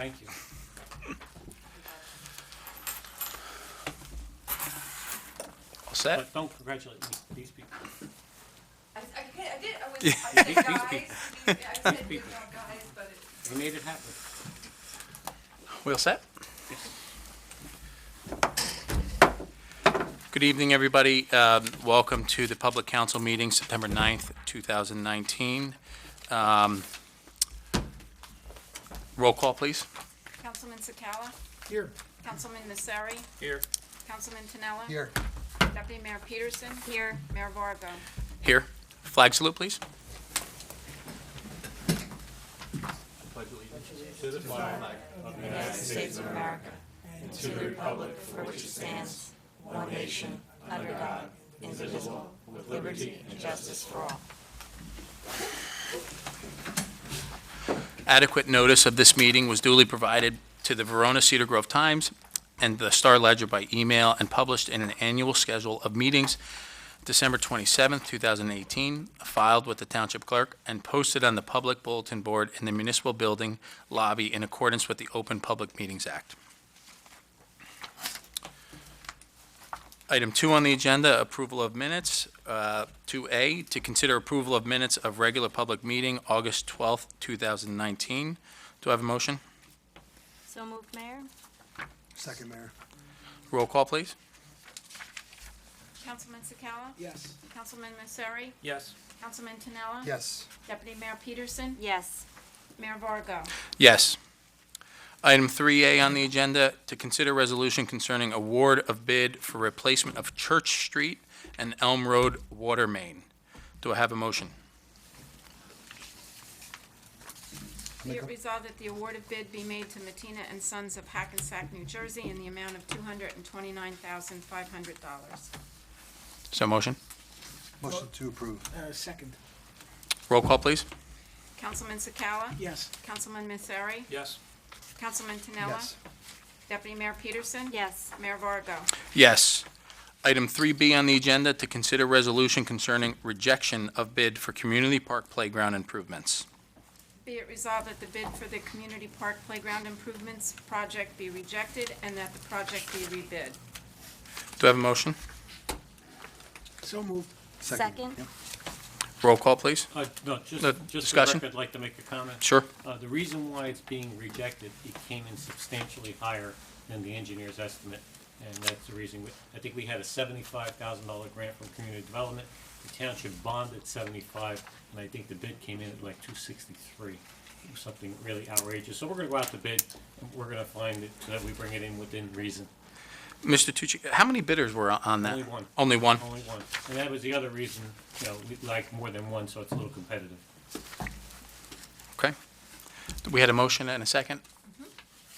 Thank you. All set? But don't congratulate me, these people. I did, I said guys, I said good People. job, guys, but They made it happen. We all set? Yes. Good evening, everybody. Welcome to the Public Council meeting, September 9th, 2019. Roll call, please. Councilman Sakala? Here. Councilman Messeri? Here. Councilman Tinella? Here. Deputy Mayor Peterson? Here. Mayor Vargo? Here. Flag salute, please. United States of America, and to the republic for which it stands, one nation, under God, indivisible, with liberty and justice for all. Adequate notice of this meeting was duly provided to the Verona Cedar Grove Times and the Star Ledger by email and published in an annual schedule of meetings December 27th, 2018, filed with the Township Clerk and posted on the public bulletin board in the municipal building lobby in accordance with the Open Public Meetings Act. Item 2 on the agenda, approval of minutes. 2A, to consider approval of minutes of regular public meeting, August 12th, 2019. Do I have a motion? So moved, Mayor. Second, Mayor. Roll call, please. Councilman Sakala? Yes. Councilman Messeri? Yes. Councilman Tinella? Yes. Deputy Mayor Peterson? Yes. Mayor Vargo? Yes. Item 3A on the agenda, to consider resolution concerning award of bid for replacement of Church Street and Elm Road water main. Do I have a motion? Be it resolved that the awarded bid be made to Matina and Sons of Hackensack, New Jersey, in the amount of $229,500. So motion? Motion to approve. Second. Roll call, please. Councilman Sakala? Yes. Councilman Messeri? Yes. Councilman Tinella? Yes. Deputy Mayor Peterson? Yes. Mayor Vargo? Yes. Item 3B on the agenda, to consider resolution concerning rejection of bid for community park playground improvements. Be it resolved that the bid for the Community Park Playground Improvements project be rejected and that the project be rebid. Do I have a motion? So moved. Second. Yep. Roll call, please. No, just No, for the discussion? record, I'd like to make a comment. Sure. The reason why it's being rejected, it came in substantially higher than the engineer's estimate, and that's the reason. I think we had a $75,000 grant from community development. The township bonded 75, and I think the bid came in at like 263. It was something really outrageous. So we're gonna go out to bid, and we're gonna find it, so that we bring it in within reason. Mr. Tucci, how many bidders were on that? Only one. Only one? Only one. And that was the other reason, we like more than one, so it's a little competitive. Okay. We had a motion and a second.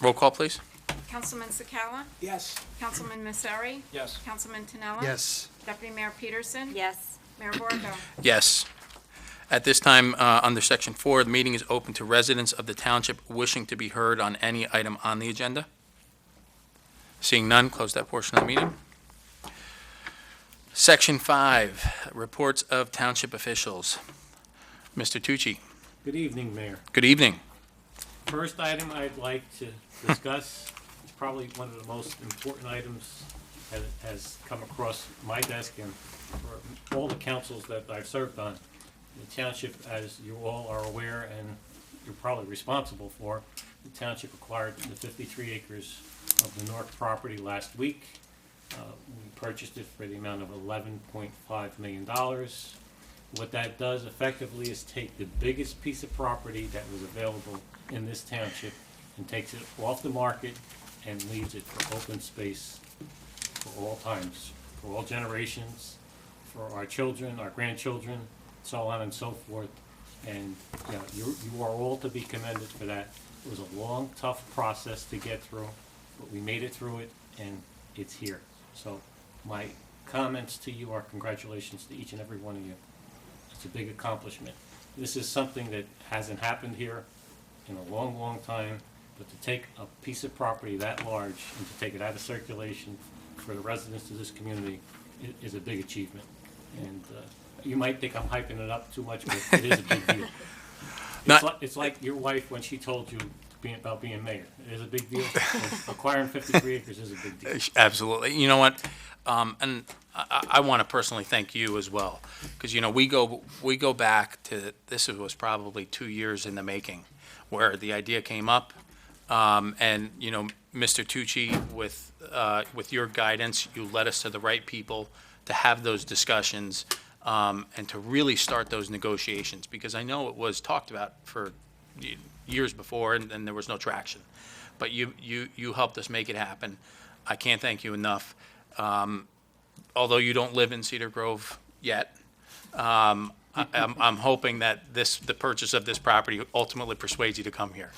Roll call, please. Councilman Sakala? Yes. Councilman Messeri? Yes. Councilman Tinella? Yes. Deputy Mayor Peterson? Yes. Mayor Vargo? Yes. At this time, under Section 4, the meeting is open to residents of the township wishing to be heard on any item on the agenda. Seeing none, close that portion of the meeting. Section 5, reports of township officials. Mr. Tucci, Good evening, Mayor. good evening. First item I'd like to discuss is probably one of the most important items that has come across my desk and for all the councils that I've served on. The township, as you all are aware and you're probably responsible for, the township acquired the 53 acres of the North property last week. We purchased it for the amount of $11.5 million. What that does effectively is take the biggest piece of property that was available in this township and takes it off the market and leaves it for open space for all times, for all generations, for our children, our grandchildren, so on and so forth. And, you are all to be commended for that. It was a long, tough process to get through, but we made it through it, and it's here. So my comments to you are congratulations to each and every one of you. It's a big accomplishment. This is something that hasn't happened here in a long, long time, but to take a piece of property that large and to take it out of circulation for the residents of this community is a big achievement. And you might think I'm hyping it up too much, but it is a big deal. Not- It's like your wife when she told you to about being mayor. It is a big deal. Acquiring 53 acres is a big deal. Absolutely. You know what? And I want to personally thank you as well, because, you know, we go back to, this was probably 2 years in the making, where the idea came up. And, you know, Mr. Tucci, with your guidance, you led us to the right people to have those discussions, and to really start those negotiations, because I know it was talked about for years before, and there was no traction. But you helped us make it happen. I can't thank you enough. Although you don't live in Cedar Grove yet, I'm hoping that the purchase of this property ultimately persuades you to come here.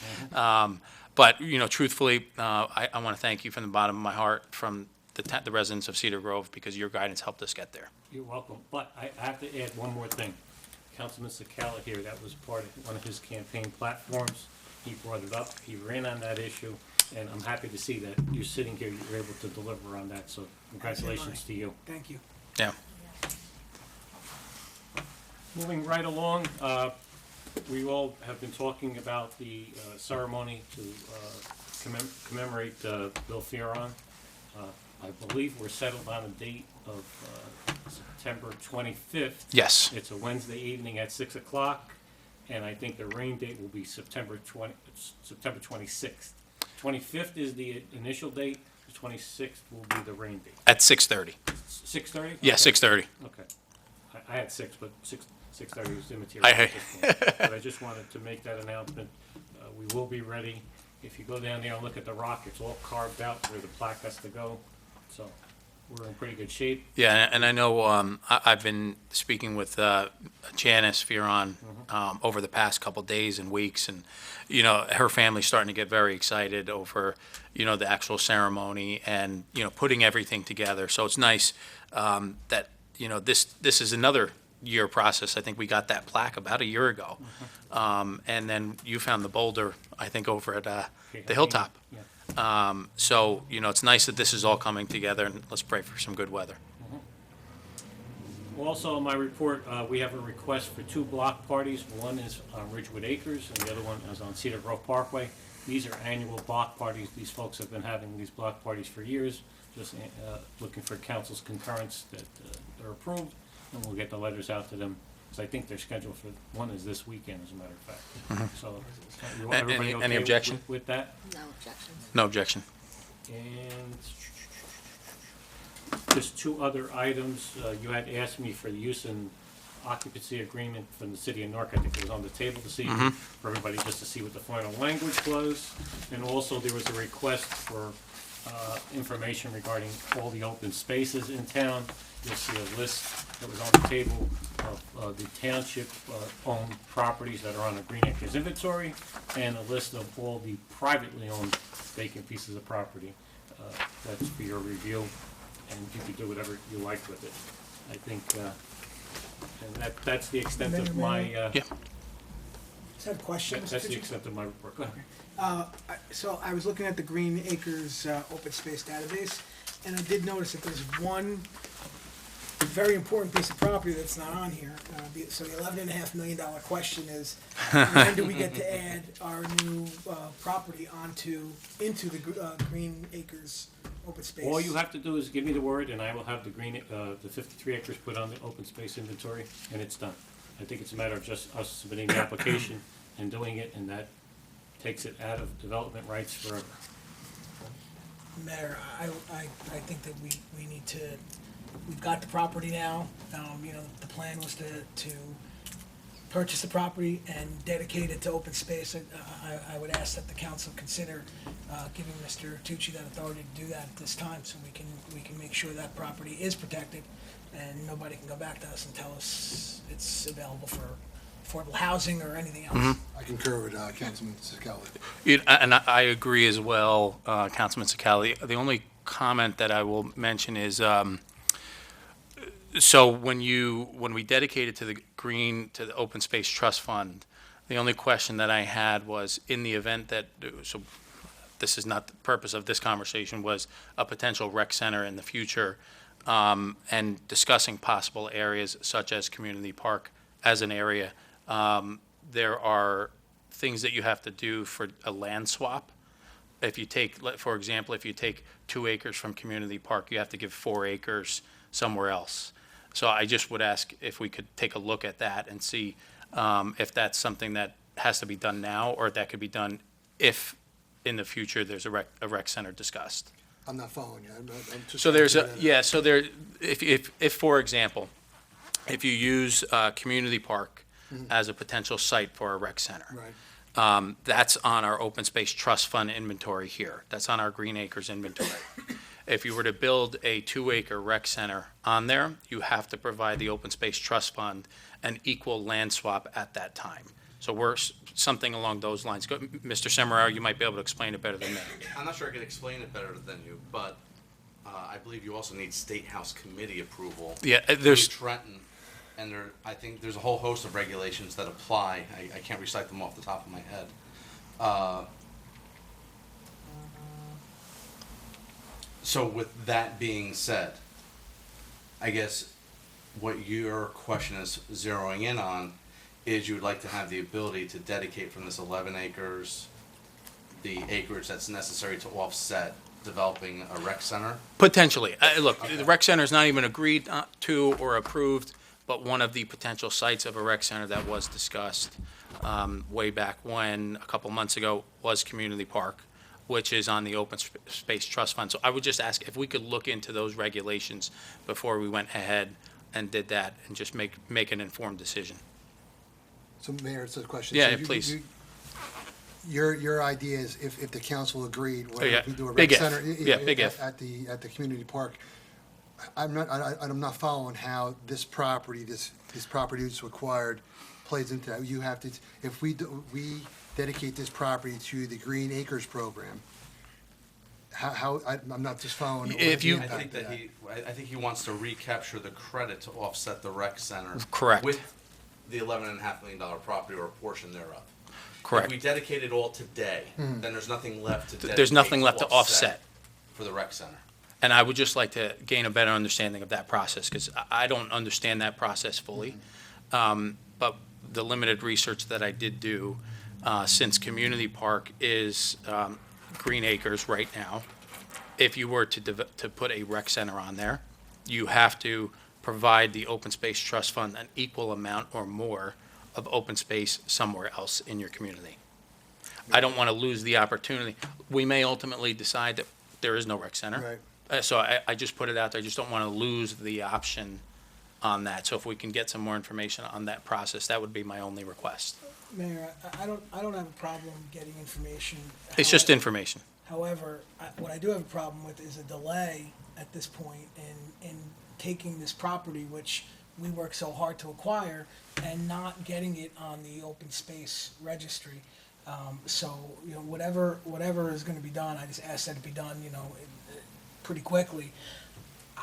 But, you know, truthfully, I want to thank you from the bottom of my heart, from the residents of Cedar Grove, because your guidance helped us get there. You're welcome. But I have to add one more thing. Councilman Sakala here, that was part of one of his campaign platforms. He brought it up. He ran on that issue. And I'm happy to see that you're sitting here, you're able to deliver on that. So congratulations to you. Thank you. Yeah. Moving right along, we all have been talking about the ceremony to commemorate Bill Fearon. I believe we're settled on a date of September 25th. Yes. It's a Wednesday evening at 6 o'clock, and I think the rain date will be September 26th. 25th is the initial date, the 26th will be the rain date. At 6:30. 6:30? Yeah, Okay. 6:30. Okay. I had 6, but 6:30 is immaterial I- at this point. But I just wanted to make that announcement. We will be ready. If you go down there and look at the rock, it's all carved out where the plaque has to go. So we're in pretty good shape. Yeah, and I know I've been speaking with Janice Fearon over the past couple days and weeks, and, you know, her family's starting to get very excited over, you know, the actual ceremony and, you know, putting everything together. So it's nice that, you know, this is another year process. I think we got that plaque about a year ago. And then you found the boulder, I think, over at the Hilltop. Yeah. So, you know, it's nice that this is all coming together, and let's pray for some good weather. Also, in my report, we have a request for 2 block parties. One is on Ridgewood Acres, and the other one is on Cedar Grove Parkway. These are annual block parties. These folks have been having these block parties for years, just looking for council's concurrence that they're approved, and we'll get the letters out to them, because I think they're scheduled for, one is this weekend, as a matter of fact. So, everybody okay Any objection? with that? No objections. No objection. And just 2 other items. You had asked me for the use and occupancy agreement from the city of Newark. I think it was on the table this evening for everybody just to see what the final language was. And also there was a request for information regarding all the open spaces in town. You'll see a list that was on the table of the township owned properties that are on the Green Acres inventory, and a list of all the privately owned vacant pieces of property. That's for your review, and you can do whatever you like with it. I think, and that's the extent of my, Yeah. Just have a question, Mr. that's the Tucci. extent of my report. Go ahead. So I was looking at the Green Acres open space database, and I did notice that there's one very important piece of property that's not on here. So the $11.5 million question is, when do we get to add our new property into the Green Acres open space? All you have to do is give me the word, and I will have the 53 acres put on the open space inventory, and it's done. I think it's a matter of just us submitting the application and doing it, and that takes it out of development rights forever. Mayor, I think that we need to, we've got the property now. You know, the plan was to purchase the property and dedicate it to open space. I would ask that the council consider giving Mr. Tucci that authority to do that at this time, so we can make sure that property is protected and nobody can go back to us and tell us it's available for affordable housing or anything else. I concur with Councilman Sakala. And I agree as well, Councilman Sakala. The only comment that I will mention is, so when we dedicated to the Open Space Trust Fund, the only question that I had was, in the event that, so this is not the purpose of this conversation, was a potential rec center in the future, and discussing possible areas such as Community Park as an area. There are things that you have to do for a land swap. If you take, for example, if you take 2 acres from Community Park, you have to give 4 acres somewhere else. So I just would ask if we could take a look at that and see if that's something that has to be done now, or that could be done if in the future there's a rec center discussed. I'm not following you. I'm just So there's trying a, to- yeah, so there, if, for example, if you use Community Park as a potential site for a rec center. Right. That's on our open space trust fund inventory here. That's on our Green Acres inventory. If you were to build a 2-acre rec center on there, you have to provide the open space trust fund an equal land swap at that time. So something along those lines. Mr. Semeraro, you might be able to explain it better than me. I'm not sure I could explain it better than you, but I believe you also need State House Committee approval. Yeah, through there's, Trenton, and I think there's a whole host of regulations that apply. I can't recite them off the top of my head. So with that being said, I guess what your question is zeroing in on is you would like to have the ability to dedicate from this 11 acres, the acreage that's necessary to offset developing a rec center. potentially. Look, the rec center is not even agreed to or approved, but one of the potential sites of a rec center that was discussed way back when, a couple months ago, was Community Park, which is on the Open Space Trust Fund. So I would just ask if we could look into those regulations before we went ahead and did that, and just make an informed decision. So Mayor, it's a question. Yeah, So yeah, please. Your idea is if the council agreed, Oh, yeah. if we do a Big rec if. center. Yeah, big if. At the community park, I'm not following how this property that's acquired plays into that. You have to, if we dedicate this property to the Green Acres program, I'm not just following. what If the you- I impact think of that I think he wants to recapture the credit to offset the rec center. Correct. With the $11.5 million property or a portion thereof. Correct. If we dedicate it all today, then there's nothing left to dedicate. There's nothing left to offset. For the rec center. And I would just like to gain a better understanding of that process, because I don't understand that process fully. But the limited research that I did do, since Community Park is Green Acres right now, if you were to put a rec center on there, you have to provide the Open Space Trust Fund an equal amount or more of open space somewhere else in your community. I don't want to lose the opportunity. We may ultimately decide that there is no rec center. Right. So I just put it out there. I just don't want to lose the option on that. So if we can get some more information on that process, that would be my only request. Mayor, I don't have a problem getting information. It's just information. However, what I do have a problem with is a delay at this point in taking this property, which we worked so hard to acquire, and not getting it on the open space registry. So, whatever is gonna be done, I just ask that it be done, pretty quickly.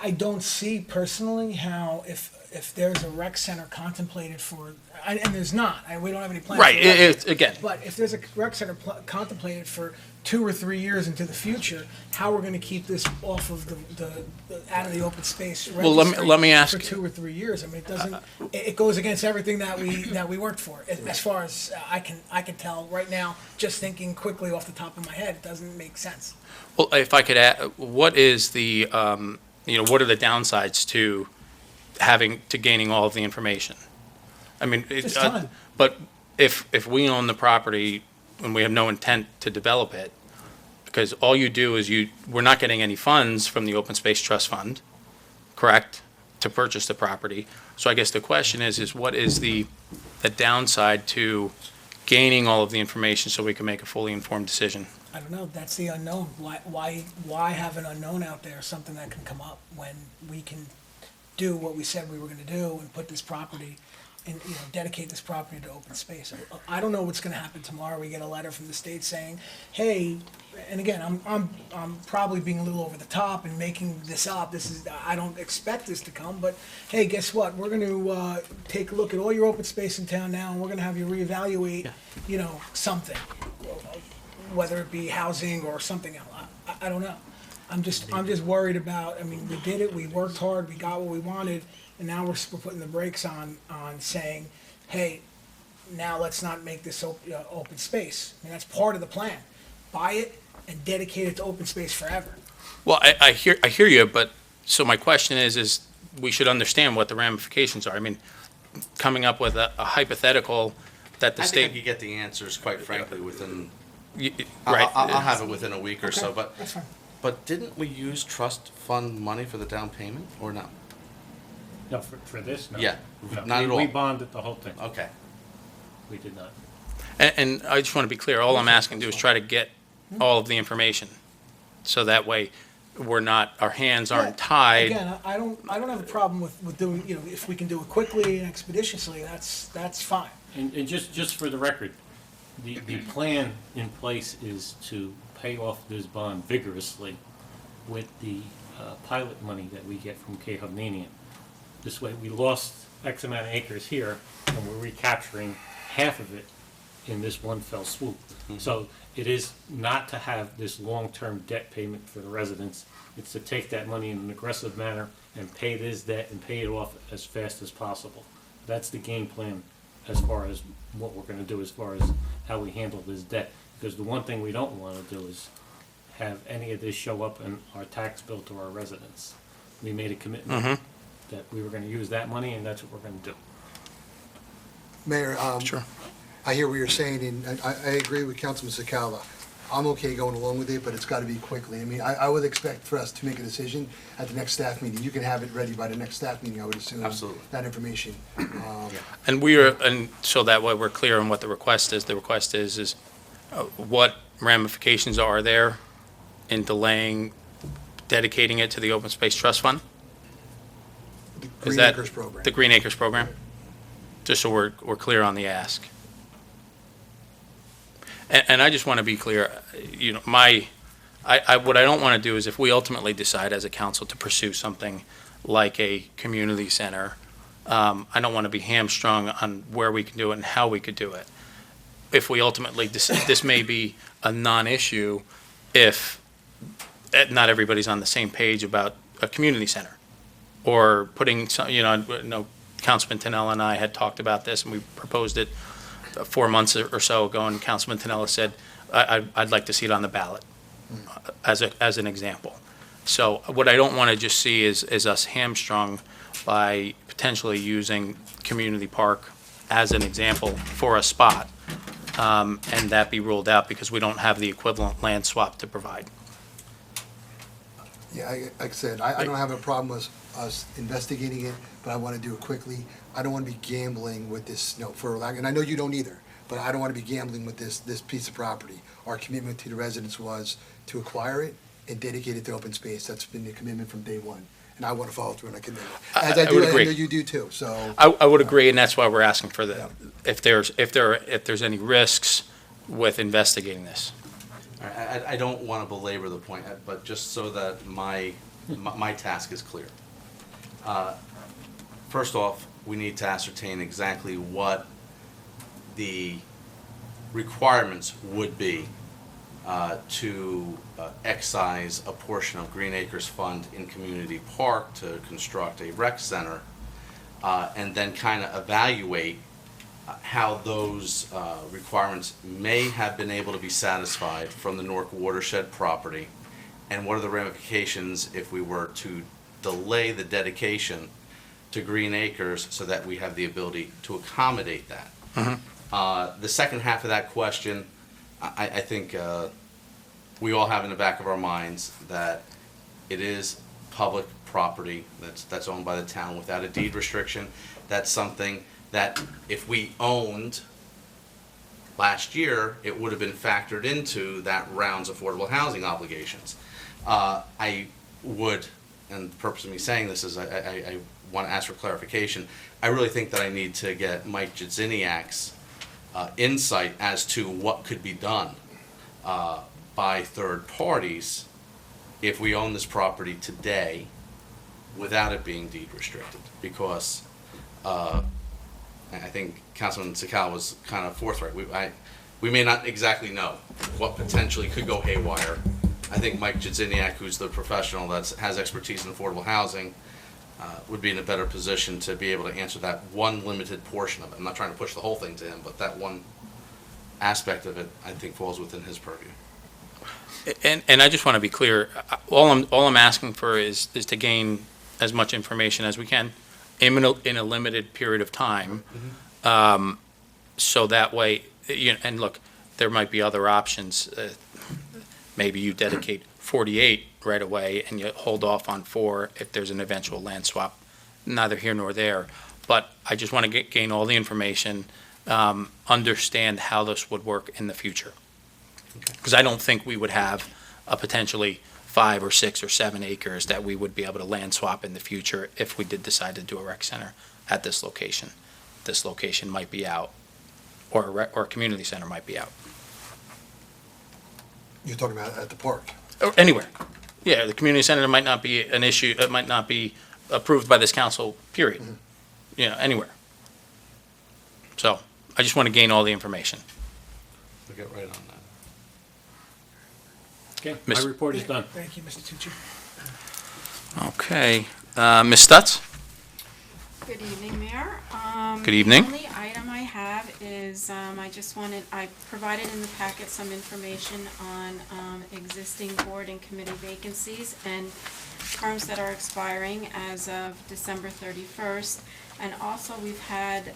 I don't see personally how, if there's a rec center contemplated for, and there's not, we don't have any plans. Right, for rec it's, again, But if there's a rec center contemplated for 2 or 3 years into the future, how we're gonna keep this off of the out of the open space registry? Well, let me ask- For 2 or 3 years, I mean, it doesn't, it goes against everything that we worked for. As far as I can tell right now, just thinking quickly off the top of my head, it doesn't make sense. well, if I could add, what is the, what are the downsides to gaining all of the information? I mean, Just time. but if we own the property and we have no intent to develop it, because all you do is we're not getting any funds from the Open Space Trust Fund, correct, to purchase the property. So I guess the question is what is the downside to gaining all of the information so we can make a fully informed decision? I don't know, that's the unknown. Why have an unknown out there, something that can come up when we can do what we said we were gonna do and put this property and, dedicate this property to open space. I don't know what's gonna happen tomorrow. We get a letter from the state saying, hey, and again, I'm probably being a little over the top and making this up. I don't expect this to come, but hey, guess what? We're gonna, take a look at all your open space in town now, and we're gonna have you reevaluate, something. Whether it be housing or something else, I don't know. I'm just worried about, we did it, we worked hard, we got what we wanted, and now we're putting the brakes on saying, hey, now let's not make this open space. I mean, that's part of the plan. Buy it and dedicate it to open space forever. Well, I hear you, but, so my question is we should understand what the ramifications are. I mean, coming up with a hypothetical that the I think I state. could get the answers, quite frankly, within, Right. I'll have it within a week or so, Okay, but, that's fine. but didn't we use trust fund money for the down payment, or no? No, for this, no. Yeah, No, not at We all. bonded the whole thing. Okay. We did not. And I just want to be clear, all I'm asking to do is try to get all of the information, so that way we're not, our hands aren't Yeah, tied. Again, I don't have a problem with doing, you know, if we can do it quickly and expeditiously, that's fine. And just for the record, the plan in place is to pay off this bond vigorously with the pilot money that we get from K Hovnanian. This way, we lost X amount of acres here, and we're recapturing half of it in this one fell swoop. So it is not to have this long-term debt payment for the residents. It's to take that money in an aggressive manner and pay this debt and pay it off as fast as possible. That's the game plan as far as what we're gonna do, as far as how we handle this debt. Because the one thing we don't wanna do is have any of this show up in our tax bill to our residents. We made a commitment that we were gonna use that money, and that's what we're gonna do. Mayor, Sure. I hear what you're saying, and I agree with Councilman Sakala. I'm okay going along with it, but it's gotta be quickly. I mean, I would expect for us to make a decision at the next staff meeting. You can have it ready by the next staff meeting, I would assume. Absolutely. That information. And and so that way we're clear on what the request is. The request is what ramifications are there in delaying dedicating it to the Open Space Trust Fund? The Is Green that Acres Program. the Green Acres Program? Just so we're clear on the ask. And I just want to be clear, you know, what I don't want to do is if we ultimately decide as a council to pursue something like a community center, I don't want to be hamstrung on where we can do it and how we could do it. If we ultimately decide, this may be a non-issue if not everybody's on the same page about a community center. Or putting some, Councilman Tennell and I had talked about this, and we proposed it 4 months or so ago, and Councilman Tennell said, I'd like to see it on the ballot, as an example. So what I don't want to just see is us hamstrung by potentially using Community Park as an example for a spot, and that be ruled out because we don't have the equivalent land swap to provide. Yeah, like I said, I don't have a problem with us investigating it, but I want to do it quickly. I don't want to be gambling with this, for lack, and I know you don't either, but I don't want to be gambling with this piece of property. Our commitment to the residents was to acquire it and dedicate it to open space. That's been the commitment from day one, and I want to follow through on that commitment. As I do, would I agree. know you do too, so. I would agree, and that's why we're asking for Yeah. if there's any risks with investigating this. I don't want to belabor the point, but just so that my task is clear. First off, we need to ascertain exactly what the requirements would be to excise a portion of Green Acres Fund in Community Park to construct a rec center, and then kind of evaluate how those requirements may have been able to be satisfied from the Newark watershed property, and what are the ramifications if we were to delay the dedication to Green Acres so that we have the ability to accommodate that. The second half of that question, I think we all have in the back of our minds that it is public property that's owned by the town without a deed restriction. That's something that if we owned last year, it would have been factored into that round's affordable housing obligations. I would, and the purpose of me saying this is I want to ask for clarification. I really think that I need to get Mike Jadziniak's insight as to what could be done by third parties if we own this property today without it being deed restricted. Because I think Councilman Sakala was kind of forthright. We may not exactly know what potentially could go haywire. I think Mike Jadziniak, who's the professional that has expertise in affordable housing, would be in a better position to be able to answer that one limited portion of it. I'm not trying to push the whole thing to him, but that one aspect of it, I think, falls within his purview. And I just want to be clear, all I'm asking for is to gain as much information as we can in a limited period of time. So that way, and look, there might be other options. Maybe you dedicate 48 right away and you hold off on 4 if there's an eventual land swap. Neither here nor there. But I just want to gain all the information, understand how this would work in the future. Because I don't think we would have a potentially 5 or 6 or 7 acres that we would be able to land swap in the future if we did decide to do a rec center at this location. This location might be out, or a community center might be out, You're talking about at the park. or anywhere. Yeah, the community center might not be an issue, it might not be approved by this council, period. Anywhere. So, I just want to gain all the information. We'll get right on that. Okay, Miss- my report is done. Thank you, Mr. Tucci. Okay, Ms. Stutz? Good evening, Mayor. Good evening. The only item I have is, I provided in the packet some information on existing board and committee vacancies and terms that are expiring as of December 31st. And also, we've had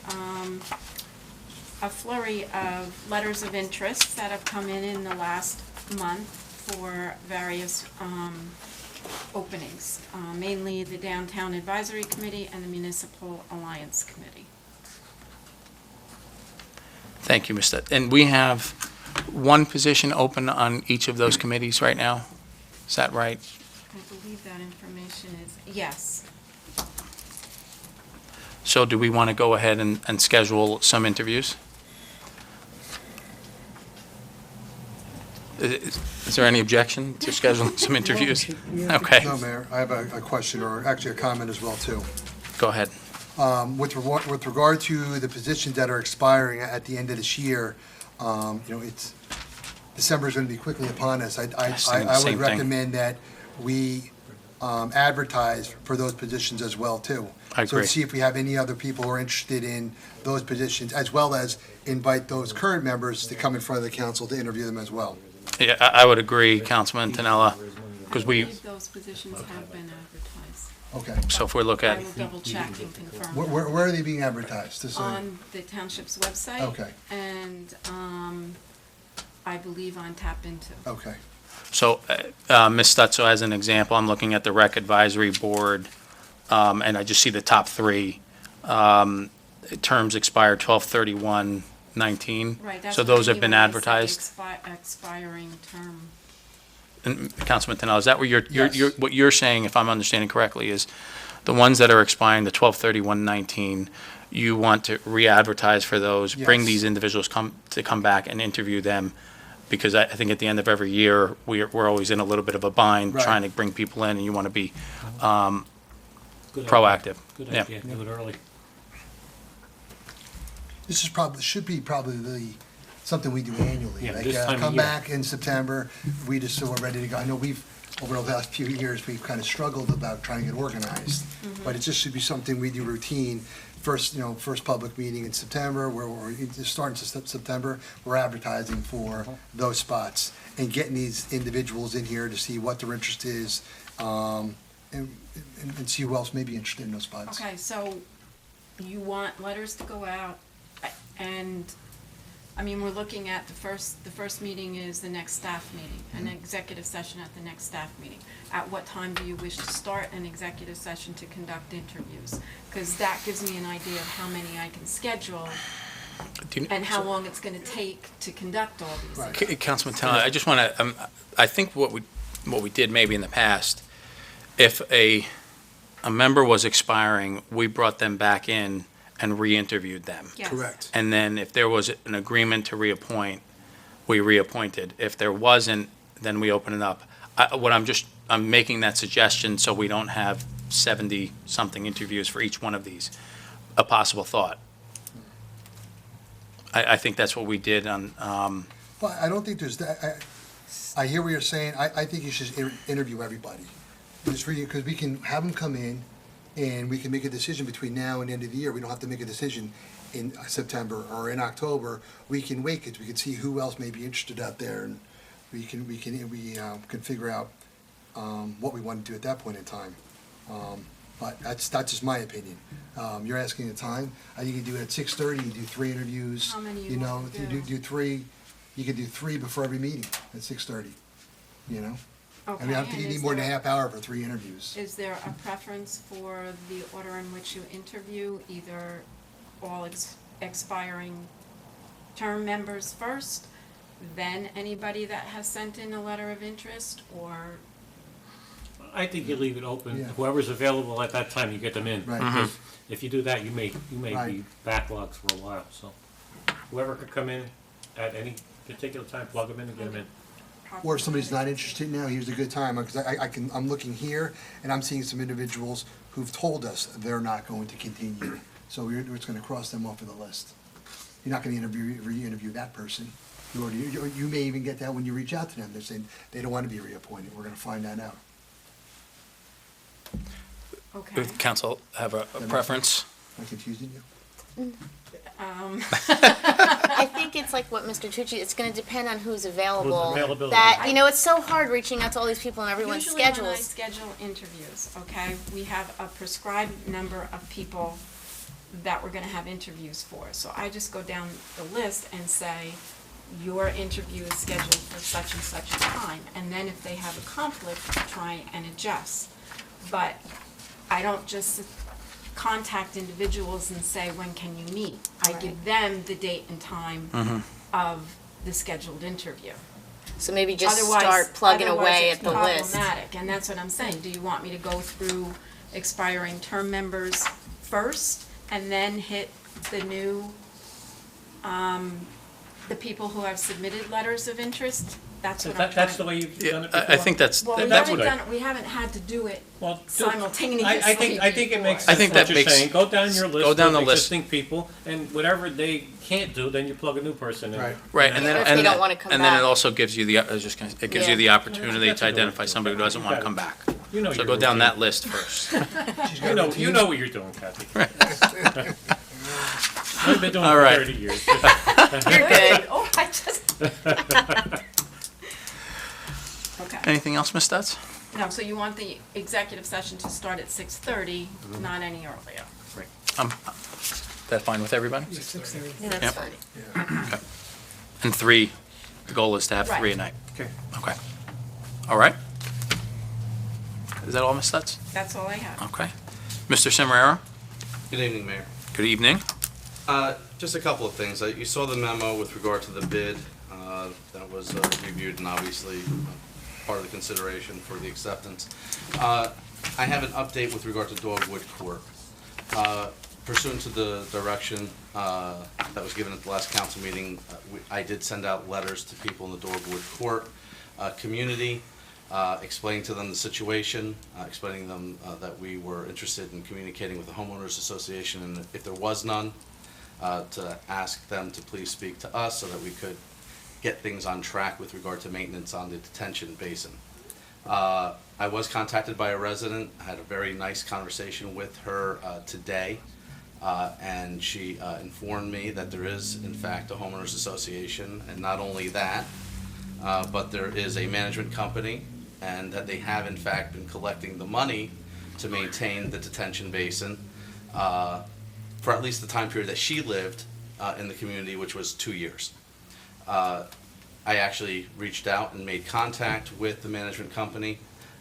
a flurry of letters of interest that have come in the last month for various openings, mainly the Downtown Advisory Committee and the Municipal Alliance Committee. Thank you, Ms. Stutz. And we have one position open on each of those committees right now? Is that right? I believe that information is, yes. So do we want to go ahead and schedule some interviews? Is there any objection to scheduling some interviews? Okay, No, Mayor, I have a question, or actually a comment as well, too. go ahead. With regard to the positions that are expiring at the end of this year, it's, December is going to be quickly upon us. Yes, I same would thing. recommend that we advertise for those positions as well, too. I agree. So see if we have any other people who are interested in those positions, as well as invite those current members to come in front of the council to interview them as well. Yeah, I would agree, Councilman Tanella, because I we, believe those positions have been advertised. Okay. so if we look at, I will double check and confirm. Where are they being advertised? This is- On the township's website. Okay. And, I believe on Tap Into. Okay. so, Ms. Stutz, so as an example, I'm looking at the Rec Advisory Board, and I just see the top 3. Terms expire 12/31/19. Right, that's. So what those I have mean been when I said advertised? Expiring term. And Councilman Tanella, is that what Yes. what you're saying, if I'm understanding correctly, is the ones that are expiring, the 12/31/19, you want to re-advertise for those, bring Yes. these individuals come back and interview them? Because I think at the end of every year, we're always in a little bit of a bind, Right. trying to bring people in, and you want to be Good idea. proactive. Good Yeah. idea, do it early. This is should be probably something we do annually. Yeah, Like, this time of come year. back in September, we just, so we're ready to go. I know over the last few years, we've kind of struggled about trying to get organized. But it just should be something we do routine. First public meeting in September, where we're starting September, we're advertising for those spots and getting these individuals in here to see what their interest is, and see who else may be interested in those spots. Okay, so you want letters to go out, and, we're looking at the first meeting is the next staff meeting, an executive session at the next staff meeting. At what time do you wish to start an executive session to conduct interviews? Because that gives me an idea of how many I can schedule Do you- and how long it's gonna take to conduct all these. Right. Councilman Tanella, I just want to, I think what we did maybe in the past, if a member was expiring, we brought them back in and re-interviewed them. Yes. Correct. And then if there was an agreement to reappoint, we reappointed. If there wasn't, then we open it up. I'm making that suggestion so we don't have 70-something interviews for each one of these. A possible thought. I think that's what we did on, Well, I don't think there's that, I hear what you're saying, I think you should interview everybody. Just for you, because we can have them come in, and we can make a decision between now and the end of the year. We don't have to make a decision in September or in October. We can wait, 'cause we can see who else may be interested out there, and we can figure out what we want to do at that point in time. But that's just my opinion. You're asking the time. I think you can do it at 6:30, you do 3 interviews. How many you You know, want to you do? do 3, you can do 3 before every meeting at 6:30, you know? Okay, I mean, I think and you need is more than a there- half hour for 3 interviews. Is there a preference for the order in which you interview, either all expiring term members first, then anybody that has sent in a letter of interest, or, I think you leave it open, Yeah. whoever's available at that time, you get them in. Right. Because if you do that, you may be Right. backlogged for a while, so. Whoever could come in at any particular time, plug them in and get them in. Or if somebody's not interested now, here's a good time, because I'm looking here, and I'm seeing some individuals who've told us they're not going to continue. So we're just gonna cross them off of the list. You're not gonna re-interview that person. You may even get that when you reach out to them, they're saying they don't wanna be reappointed, we're gonna find that out. okay. Would council have a preference? Am I confusing you? I think it's like what Mr. Tucci, it's gonna depend on who's available. availability. That, you know, it's so hard reaching out to all these people and everyone's Usually when I schedules. schedule interviews, okay, we have a prescribed number of people that we're gonna have interviews for. So I just go down the list and say, your interview is scheduled for such and such a time. And then if they have a conflict, try and adjust. But I don't just contact individuals and say, when can you meet? I give them the date and time of the scheduled interview. So maybe just Otherwise- start plugging otherwise away it's at the list. problematic, and that's what I'm saying. Do you want me to go through expiring term members first and then hit the new, the people who have submitted letters of interest? That's what I'm trying. That's the way you've done it before? I think that's, Well, we that's haven't what, done, we haven't had to do it Well, simultaneously. I think it makes I sense think what that you're makes- saying. Go down your list go down of the list. existing people, and whatever they can't do, then you plug a new person in. Right. right, and then, Or if they and don't then, wanna come and then it back. also gives you the, I was just gonna, it gives you Yeah. the opportunity That's to a good identify idea. somebody who doesn't wanna come back. You know So your go down routine. that list first. She's got a routine. You know what you're doing, Kathy. I've been doing it All for right. 30 years. You're good. Oh, I just. Okay. Anything else, Ms. Stutz? No, so you want the executive session to start at 6:30, not any earlier? That fine with everybody? 6:30. Yeah, that's Yep. fine. And 3, the goal is to have 3 a Right. night. Okay. Okay. All right. Is that all, Ms. Stutz? That's all I have. Okay. Mr. Cimarero, Good evening, Mayor. good evening. Just a couple of things. You saw the memo with regard to the bid that was reviewed and obviously part of the consideration for the acceptance. I have an update with regard to Dogwood Court. Pursuant to the direction that was given at the last council meeting, I did send out letters to people in the Dogwood Court community, explaining to them the situation, explaining to them that we were interested in communicating with the homeowners association, and if there was none, to ask them to please speak to us so that we could get things on track with regard to maintenance on the detention basin. I was contacted by a resident. I had a very nice conversation with her today, and she informed me that there is, in fact, a homeowners association, and not only that, but there is a management company, and that they have, in fact, been collecting the money to maintain the detention basin for at least the time period that she lived in the community, which was 2 years. I actually reached out and made contact with the management company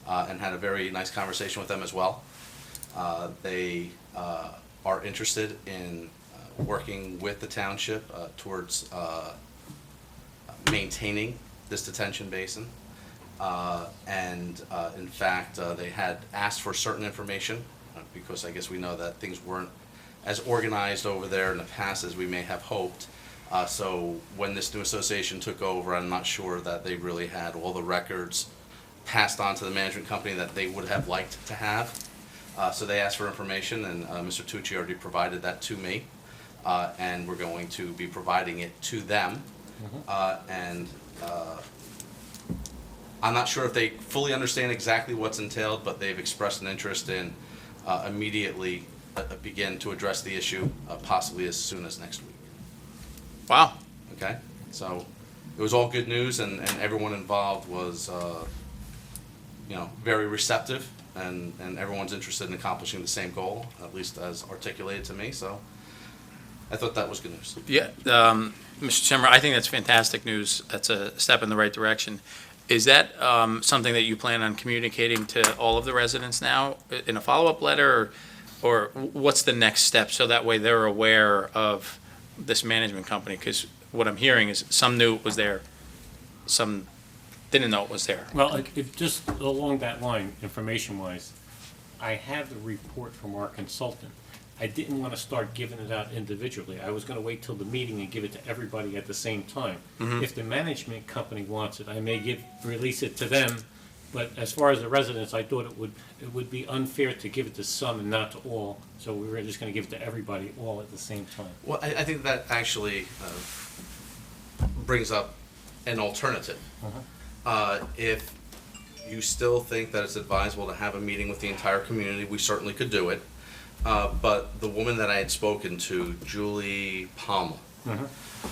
and had a very nice conversation with them as well. They are interested in working with the township towards maintaining this detention basin. And in fact, they had asked for certain information because I guess we know that things weren't as organized over there in the past as we may have hoped. So when this new association took over, I'm not sure that they really had all the records passed on to the management company that they would have liked to have. So they asked for information, and Mr. Tucci already provided that to me. And we're going to be providing it to them. And I'm not sure if they fully understand exactly what's entailed, but they've expressed an interest in immediately begin to address the issue, possibly as soon as next week. Wow. Okay? So it was all good news, and everyone involved was, very receptive, and everyone's interested in accomplishing the same goal, at least as articulated to me, so I thought that was good news. Yeah, Mr. Simmer, I think that's fantastic news. That's a step in the right direction. Is that something that you plan on communicating to all of the residents now in a follow-up letter, or what's the next step, so that way they're aware of this management company? Because what I'm hearing is some knew it was there, some didn't know it was there. Well, just along that line, information-wise, I have the report from our consultant. I didn't want to start giving it out individually. I was going to wait till the meeting and give it to everybody at the same time. If the management company wants it, I may release it to them, but as far as the residents, I thought it would be unfair to give it to some and not to all, so we were just going to give it to everybody all at the same time. Well, I think that actually brings up an alternative. If you still think that it's advisable to have a meeting with the entire community, we certainly could do it. But the woman that I had spoken to, Julie Palma,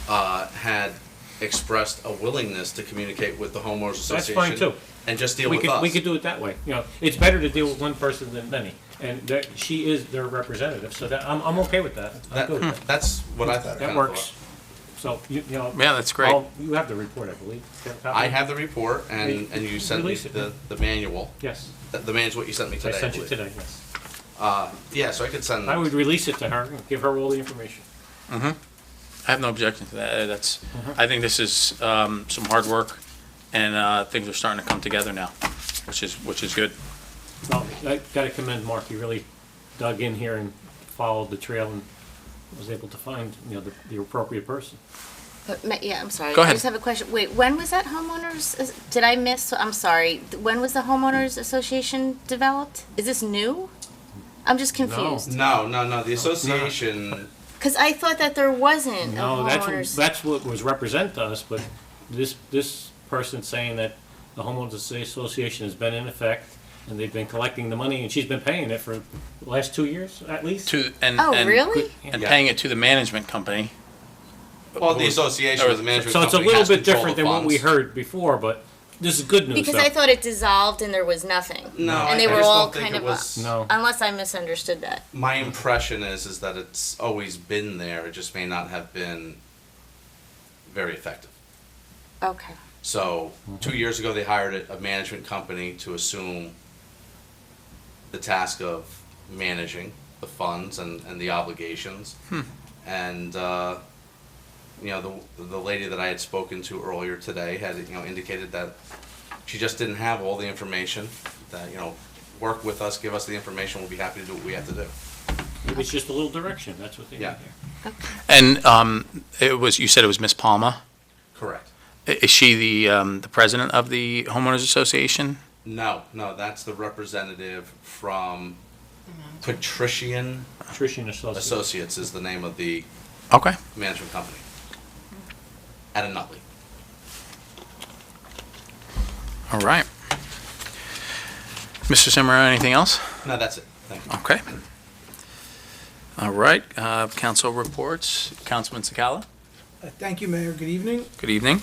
had expressed a willingness to communicate with the homeowners association. That's fine too. And just deal with us. We could do it that way. It's better to deal with one person than many, and she is their representative, so that, I'm okay with that. I'm good with that. That's what I thought. That works. So, Yeah, that's great. You have the report, I believe. Do you have a copy? I have the report, and you sent me Release it. the manual. Yes, The manual's what you sent me I today, sent you believe. today, yes. Yeah, so I could send. I would release it to her and give her all the information. I have no objection to that. I think this is some hard work, and things are starting to come together now, which is good. Well, I gotta commend Mark, he really dug in here and followed the trail and was able to find, the appropriate person. But, yeah, I'm sorry. Go ahead. I just have a question. Wait, when was that homeowners, did I miss, I'm sorry, when was the homeowners association developed? Is this new? I'm just confused. No, the association, Because I thought that there wasn't a No, homeowners. that's what was represented to us, but this person saying that the homeowners association has been in effect, and they've been collecting the money, and she's been paying it for the last 2 years, at least. Oh, really? And Yeah. paying it to the management company. well, the association or the management So it's a company little has bit control different of the than what we funds. heard before, but this is good news, Because though. I thought it dissolved and there was nothing. No, And they I were just all don't think kind it of, was. No. unless I misunderstood that. My impression is that it's always been there, it just may not have been very effective. Okay. So, 2 years ago, they hired a management company to assume the task of managing the funds and the obligations. And, the lady that I had spoken to earlier today had, indicated that she just didn't have all the information, that, work with us, give us the information, we'll be happy to do what we have to do. It's just a little direction, that's what they need Yeah. here. And you said it was Miss Palma? Correct. Is she the president of the homeowners association? No, that's the representative from Patrician Patrician Associates. Associates is the name of the Okay. management company. Out of Nutley. All right. Mr. Simmer, anything else? No, that's it. Thank you. Okay. All right, council reports. Councilman Sakala, Thank you, Mayor. Good evening. good evening.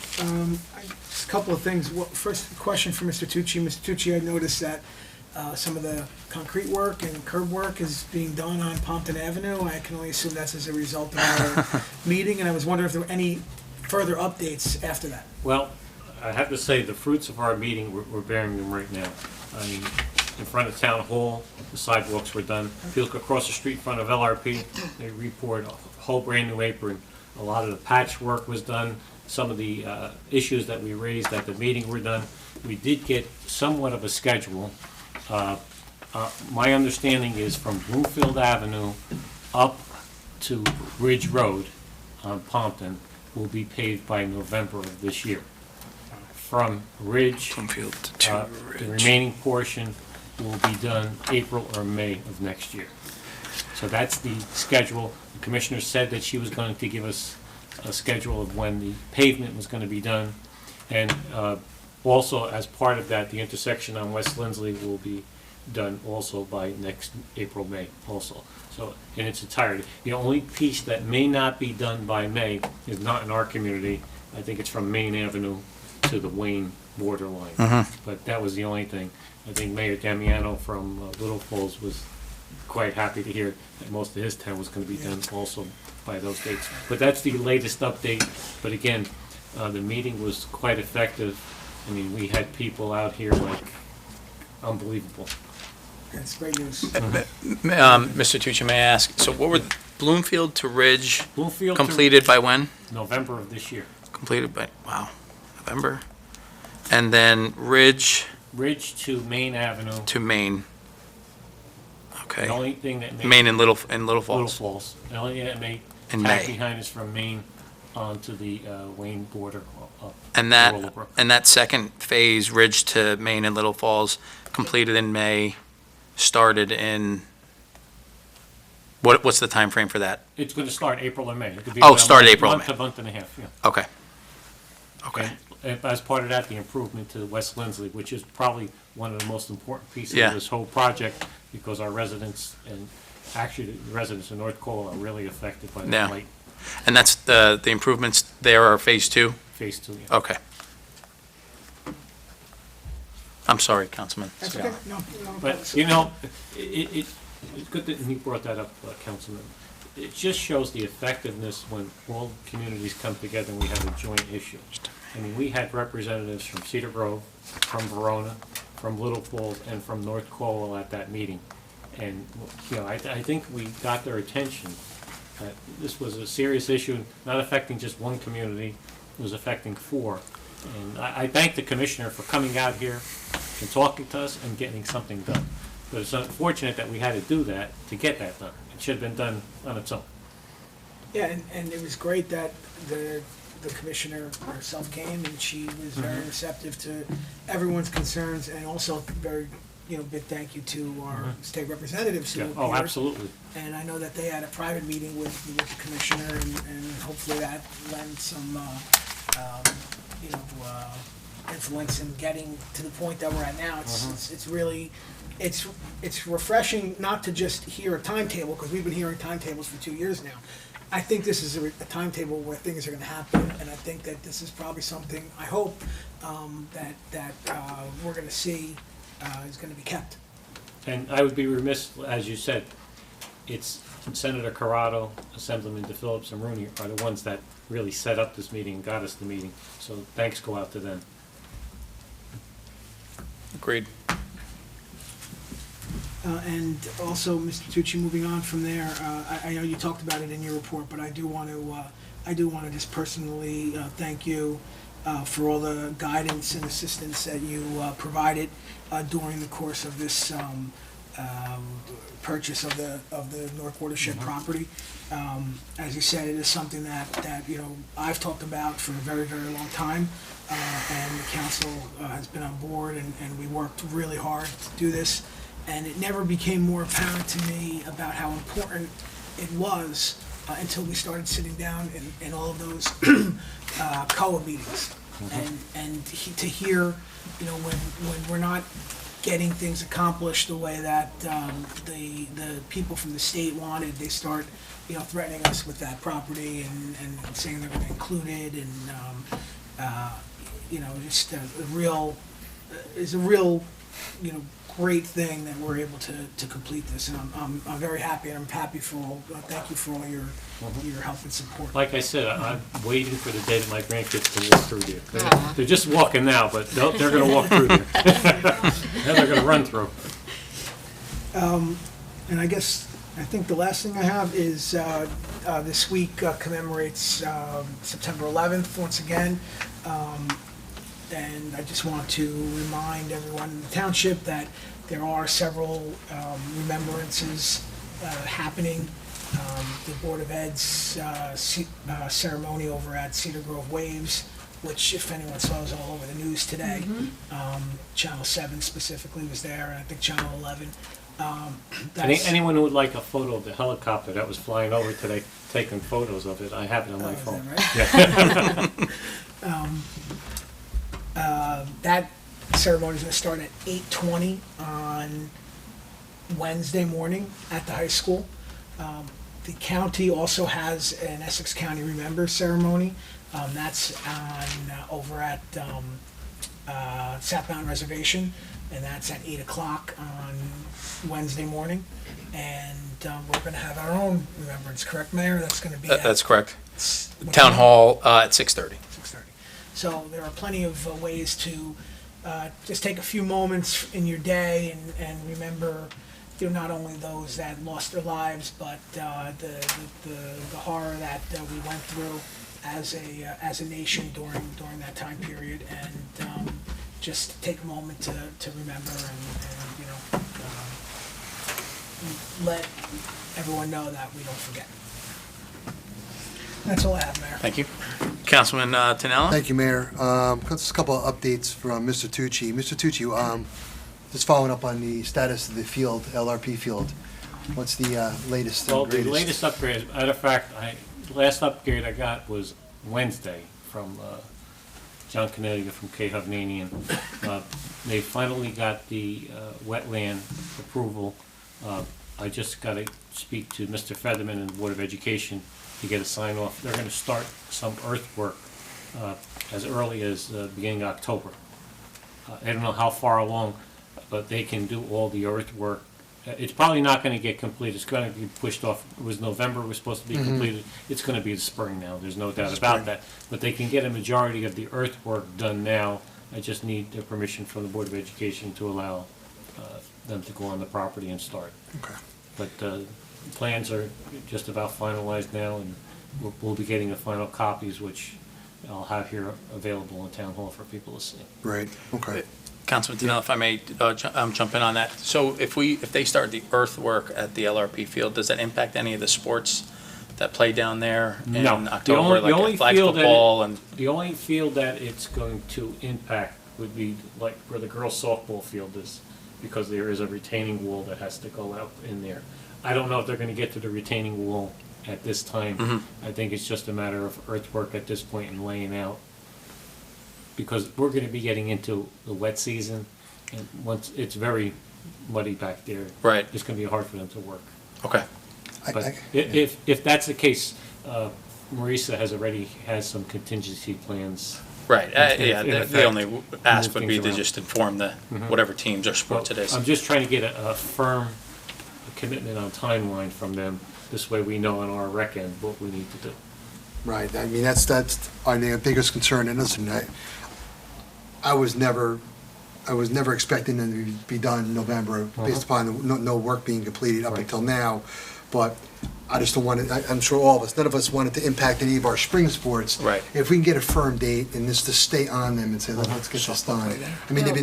Just a couple of things. First, question for Mr. Tucci. Mr. Tucci, I noticed that some of the concrete work and curb work is being done on Pompton Avenue. I can only assume that's as a result of our meeting, and I was wondering if there were any further updates after that. Well, I have to say, the fruits of our meeting, we're bearing them right now. I mean, in front of Town Hall, the sidewalks were done. If you look across the street in front of LRP, they report a whole brand-new apron. A lot of the patchwork was done. Some of the issues that we raised at the meeting were done. We did get somewhat of a schedule. My understanding is from Bloomfield Avenue up to Ridge Road on Pompton will be paved by November of this year. From Ridge, Bloomfield to the Ridge. remaining portion will be done April or May of next year. So that's the schedule. The commissioner said that she was going to give us a schedule of when the pavement was going to be done. And also, as part of that, the intersection on West Lindsley will be done also by next April, May also. So, in its entirety. The only piece that may not be done by May is not in our community. I think it's from Main Avenue to the Wayne borderline. But that was the only thing. I think Mayor Damiano from Little Falls was quite happy to hear that most of his town was gonna be done also by those dates. But that's the latest update. But again, the meeting was quite effective. I mean, we had people out here like unbelievable. That's great news. Mr. Tucci, may I ask, so what were Bloomfield to Ridge Bloomfield to completed by when? November of this year. Completed by, wow, November? And then Ridge Ridge to Main Avenue. to Maine. The Okay. only thing that made Maine and Little Little Falls. Falls. The only thing that made In tack May. behind is from Maine onto the Wayne border up. And that, Willowbrook. and that second phase, Ridge to Maine and Little Falls, completed in May, started in, what's the time frame for that? It's gonna start April or May. It could be Oh, about a start month- April or Month May. to month and a half, yeah. Okay. Okay. And as part of that, the improvement to West Lindsley, which is probably one of the most important pieces Yeah. of this whole project, because our residents, and actually the residents in North Cole are really affected by Yeah. the light And that's the improvements there are phase two? phase two. Yeah. Okay. I'm sorry, Councilman. That's Scott. okay, no, no. But, you know, it's good that he brought that up, Councilman. It just shows the effectiveness when all communities come together and we have a joint issue. I mean, we had representatives from Cedar Grove, from Verona, from Little Falls, and from North Colwell at that meeting. And, you know, I think we got their attention. This was a serious issue, not affecting just one community, it was affecting four. And I thank the commissioner for coming out here and talking to us and getting something done. But it's unfortunate that we had to do that to get that done. It should have been done on its own. Yeah, and it was great that the commissioner herself came, and she was very receptive to everyone's concerns, and also very, big thank you to our state representatives who Yeah. appeared. Oh, absolutely. And I know that they had a private meeting with the commissioner, and hopefully that lent some, influence in getting to the point that we're at now. It's really, it's refreshing not to just hear a timetable, because we've been hearing timetables for 2 years now. I think this is a timetable where things are gonna happen, and I think that this is probably something, I hope, that we're gonna see, is gonna be kept. And I would be remiss, as you said, it's Senator Corrado, Assemblyman DePhillips, and Rooney are the ones that really set up this meeting and got us the meeting. So thanks go out to them. Agreed. And also, Mr. Tucci, moving on from there, I know you talked about it in your report, but I do want to just personally thank you for all the guidance and assistance that you provided during the course of this purchase of the North Watershed property. As you said, it is something that I've talked about for a very, very long time, and the council has been on board, and we worked really hard to do this. And it never became more apparent to me about how important it was until we started sitting down in all of those COA meetings. To hear, when we're not getting things accomplished the way that the people from the state wanted, they start, threatening us with that property and saying they're going to include it, and just it's a real, great thing that we're able to complete this, and I'm very happy, and I'm happy for all. Thank you for all your help and support. Like I said, I'm waiting for the day that my grandkids can walk through there. They're just walking now, but they're gonna walk through there. Then they're gonna run through. And I think the last thing I have is this week commemorates September 11th once again. And I just want to remind everyone in the township that there are several remembrances happening. The Board of Ed's ceremony over at Cedar Grove Waves, which, if anyone saw, is all over the news today. Channel 7 specifically was there, and I think Channel 11. Anyone who would like a photo of the helicopter that was flying over today, taking photos of it, I have it on my Is phone. that right? That ceremony is going to start at 8:20 on Wednesday morning at the high school. The county also has an Essex County Remember ceremony. That's on, over at South Mountain Reservation, and that's at 8 o'clock on Wednesday morning. And we're going to have our own remembrance, correct, Mayor? That's going to be at That's correct. what Town time? Hall at 6:30. 6:30. So there are plenty of ways to just take a few moments in your day and remember, you know, not only those that lost their lives, but the horror that we went through as a nation during that time period, and just take a moment to remember and you know, let everyone know that we don't forget. That's all I have, Mayor. Thank you. Councilman Tinella? Thank you, Mayor. Just a couple of updates from Mr. Tucci. Mr. Tucci, just following up on the status of the field, LRP field. What's the latest Well, and the greatest? latest upgrade, matter of fact, the last upgrade I got was Wednesday from John Connecticut from K. Hovnanian. They finally got the wetland approval. I just got to speak to Mr. Featherman and the Board of Education to get a sign off. They're going to start some earthwork as early as beginning of October. I don't know how far along, but they can do all the earthwork. It's probably not going to get completed. It's going to be pushed off. It was November, it was supposed to be completed. It's going to be the spring now. There's no doubt about that. But they can get a majority of the earthwork done now. I just need their permission from the Board of Education to allow them to go on the property and start. Okay. But plans are just about finalized now, and we'll be getting the final copies, which I'll have here available in Town Hall for people to see. Right, okay. Councilman Tinella, if I may jump in on that. So if they start the earthwork at the LRP field, does that impact any of the sports that play down there in No. The October, only like flag field that football and? The only field that it's going to impact would be like where the girls softball field is, because there is a retaining wall that has to go out in there. I don't know if they're gonna get to the retaining wall at this time. I think it's just a matter of earthwork at this point and laying out. Because we're gonna be getting into the wet season, and once, it's very muddy back there. Right. It's gonna be hard for them to work. Okay. But if that's the case, Marisa has some contingency plans. Right, in the effect, only ask would move be things to around. just inform the, whatever teams or sports it is. I'm just trying to get a firm commitment on timeline from them. This way we know on our rec end what we need to do. Right, I mean, that's our biggest concern, and listen, I was never expecting them to be done in November, based upon no work being completed up Right. until now, but I just don't want it, I'm sure all of us, none of us wanted to impact any of our spring sports. Right. If we can get a firm date and just to stay on them and say, let's get this done. I mean, they've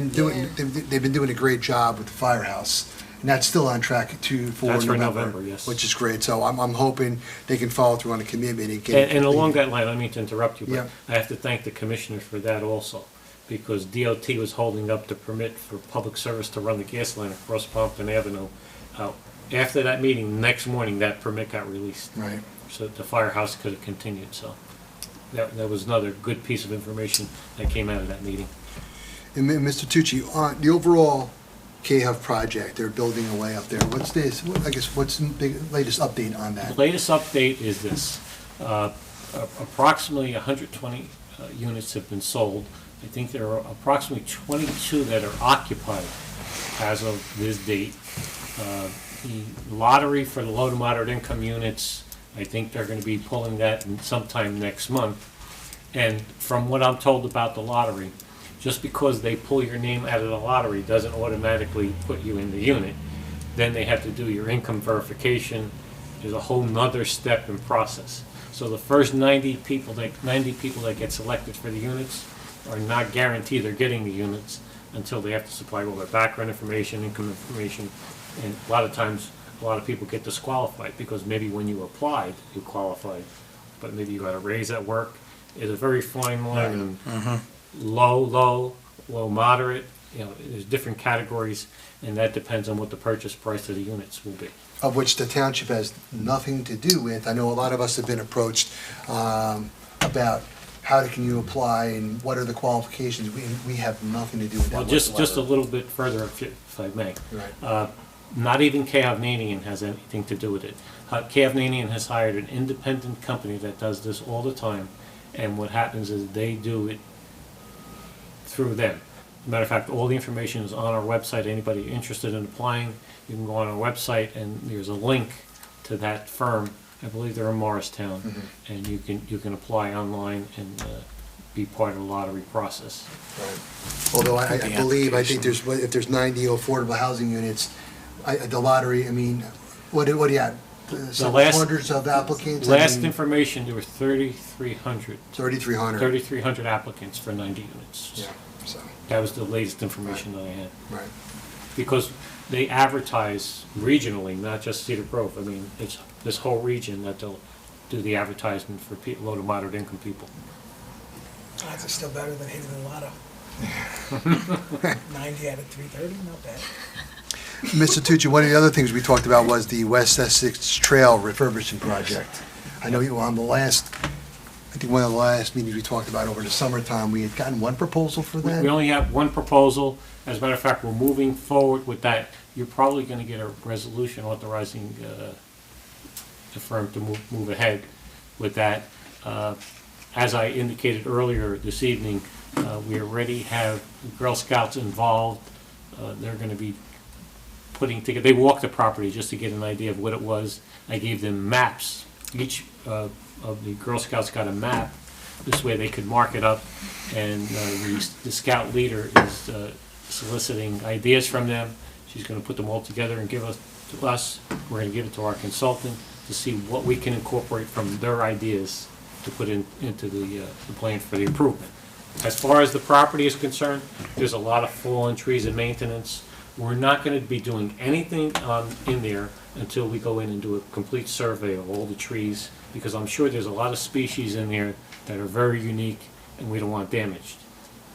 been doing a great job with the firehouse, and that's still on track for That's for November. November, yes. Which is great, so I'm hoping they can follow through on a commitment and get it And along completed. that line, I don't mean to interrupt you, Yeah. but I have to thank the commissioner for that also, because DOT was holding up the permit for public service to run the gas line across Pompton Avenue. After that meeting, next morning, that permit got released. Right. So the firehouse could have continued, so that was another good piece of information that came out of that meeting. And Mr. Tucci, on the overall KHUF project, they're building away up there. What's the latest update on that? The latest update is this. Approximately 120 units have been sold. I think there are approximately 22 that are occupied as of this date. The lottery for the low to moderate income units, I think they're gonna be pulling that sometime next month. And from what I'm told about the lottery, just because they pull your name out of the lottery doesn't automatically put you in the unit. Then they have to do your income verification. There's a whole nother step in process. So the first 90 people that get selected for the units are not guaranteed they're getting the units until they have to supply all their background information, income information. And a lot of times, a lot of people get disqualified because maybe when you applied, you qualified, but maybe you got a raise at work. It's a very fine line, and low, moderate, you know, there's different categories, and that depends on what the purchase price of the units will be. Of which the township has nothing to do with. I know a lot of us have been approached about how can you apply and what are the qualifications. We have nothing to do with that Well, whatsoever. just a little bit further, if I may. Right. Not even Kovnanian has anything to do with it. Kovnanian has hired an independent company that does this all the time, and what happens is they do it through them. Matter of fact, all the information is on our website. Anybody interested in applying, you can go on our website, and there's a link to that firm. I believe they're in Morristown, and you can apply online and be part of the lottery process. Although I believe, I think if there's 90 affordable housing units, the lottery, I mean, what do you have? Some last- hundreds of applicants? Last information, there were 3,300. 3,300. 3,300 applicants for 90 units. Yeah, so, That was the latest information that I had. right. Because they advertise regionally, not just Cedar Grove. I mean, it's this whole region that they'll do the advertisement for low to moderate income people. Odds are still better than hitting the lotto. 90 out of 330, not bad. Mr. Tucci, one of the other things we talked about was the West Essex Trail refurbishing project. I know on the last, I think one of the last meetings we talked about over the summertime, we had gotten one proposal for that? We only have one proposal. As a matter of fact, we're moving forward with that. You're probably gonna get a resolution authorizing the firm to move ahead with that. As I indicated earlier this evening, we already have Girl Scouts involved. They're gonna be putting together, they walked the property just to get an idea of what it was. I gave them maps. Each of the Girl Scouts got a map. This way they could mark it up, and the scout leader is soliciting ideas from them. She's gonna put them all together and give us to us. We're gonna give it to our consultant to see what we can incorporate from their ideas to put into the plan for the improvement. As far as the property is concerned, there's a lot of fallen trees and maintenance. We're not gonna be doing anything in there until we go in and do a complete survey of all the trees, because I'm sure there's a lot of species in there that are very unique and we don't want damaged.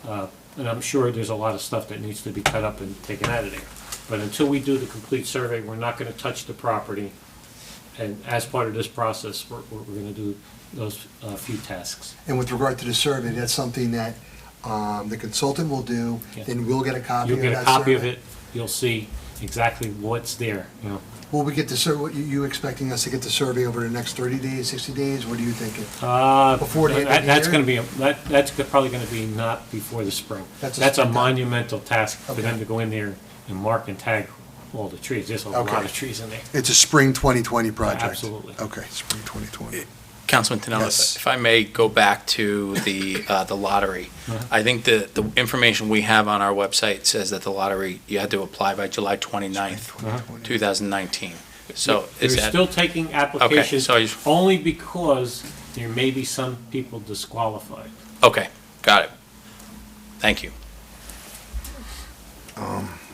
And I'm sure there's a lot of stuff that needs to be cut up and taken out of there. But until we do the complete survey, we're not gonna touch the property. And as part of this process, we're gonna do those few tasks. And with regard to the survey, that's something that the consultant will do, Yeah. then we'll get a copy of that You'll survey? get a copy of it, you'll see exactly what's there, you know. Will we get the survey, you expecting us to get the survey over the next 30 days, 60 days? What are you thinking? Before the end of the That's year? gonna be, that's probably gonna be not before the spring. That's a That's a spring time. monumental task for them Okay. to go in there and mark and tag all the trees. There's a lot Okay. of trees in there. It's a spring 2020 project? Absolutely. Okay, spring 2020. Councilman Tonello, Yes. if I may go back to the lottery. I think the information we have on our website says that the lottery, you had to apply by July 29th, 2019. So is They're that? still taking applications, so only because there may be some people disqualified. Okay, got it. Thank you.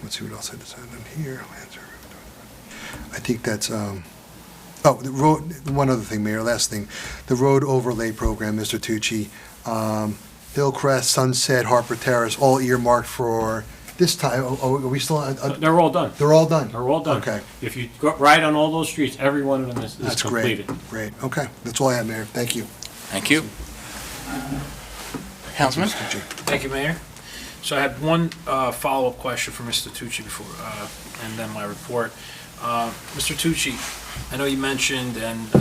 Let's see what else I decided on here. I think that's, the road, one other thing, Mayor, last thing. The road overlay program, Mr. Tucci, Hillcrest, Sunset, Harper Terrace, all earmarked for this time. Are we still, They're all done. they're all done? They're all done. Okay. If you go ride on all those streets, every one of them is That's completed. great, great. Okay, that's all I have, Mayor. Thank you. Thank you. Councilman? Mr. Tucci. Thank you, Mayor. So I had one follow-up question for Mr. Tucci before, and then my report. Mr. Tucci, I know you mentioned, and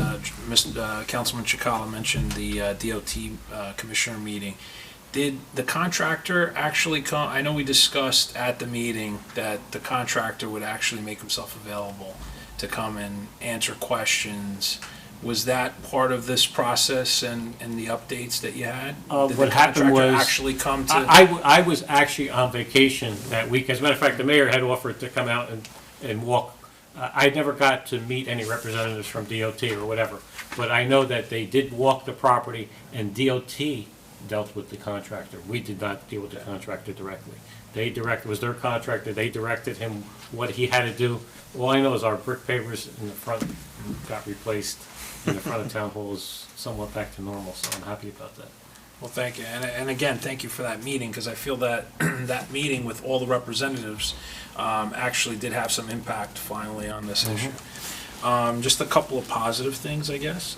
Councilman Chikala mentioned the DOT Commissioner meeting. Did the contractor actually come? I know we discussed at the meeting that the contractor would actually make himself available to come and answer questions. Was that part of this process and the updates that you had? Did What the happened contractor was, actually come to? I was actually on vacation that week. As a matter of fact, the mayor had offered to come out and walk. I never got to meet any representatives from DOT or whatever, but I know that they did walk the property, and DOT dealt with the contractor. We did not deal with the contractor directly. It was their contractor, they directed him what he had to do. All I know is our brick pavers in the front got replaced, and the front of town hall is somewhat back to normal, so I'm happy about that. Well, thank you. And again, thank you for that meeting, because I feel that that meeting with all the representatives actually did have some impact finally on this issue. Just a couple of positive things, I guess.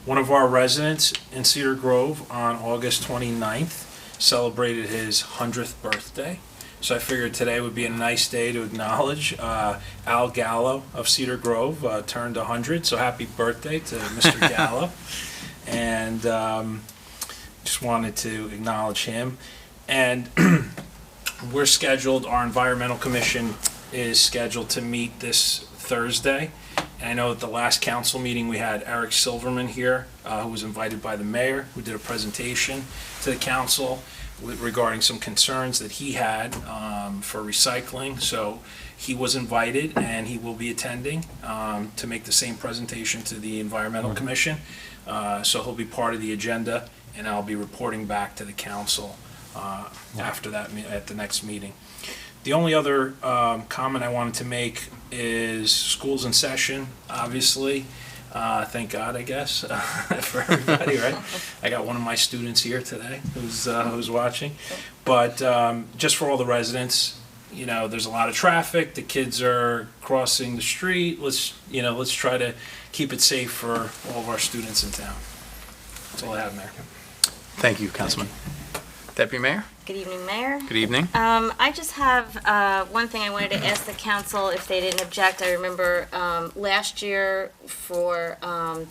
One of our residents in Cedar Grove on August 29th celebrated his 100th birthday. So I figured today would be a nice day to acknowledge Al Gallo of Cedar Grove turned 100. So happy birthday to Mr. Gallo. And just wanted to acknowledge him. And we're scheduled, our environmental commission is scheduled to meet this Thursday. And I know at the last council meeting, we had Eric Silverman here, who was invited by the mayor, who did a presentation to the council regarding some concerns that he had for recycling. So he was invited, and he will be attending to make the same presentation to the environmental commission. So he'll be part of the agenda, and I'll be reporting back to the council after that, at the next meeting. The only other comment I wanted to make is school's in session, obviously. Thank God, I guess, for everybody, right? I got one of my students here today who's watching. But just for all the residents, you know, there's a lot of traffic. The kids are crossing the street. Let's try to keep it safe for all of our students in town. That's all I have, Mayor. Thank you, Councilman. Deputy Mayor? Good evening, Mayor. Good evening. I just have one thing I wanted to ask the council if they didn't object. I remember last year for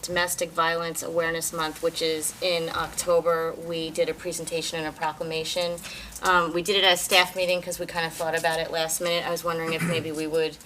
Domestic Violence Awareness Month, which is in October, we did a presentation and a proclamation. We did it at a staff meeting because we kind of thought about it last minute. I was wondering if maybe we would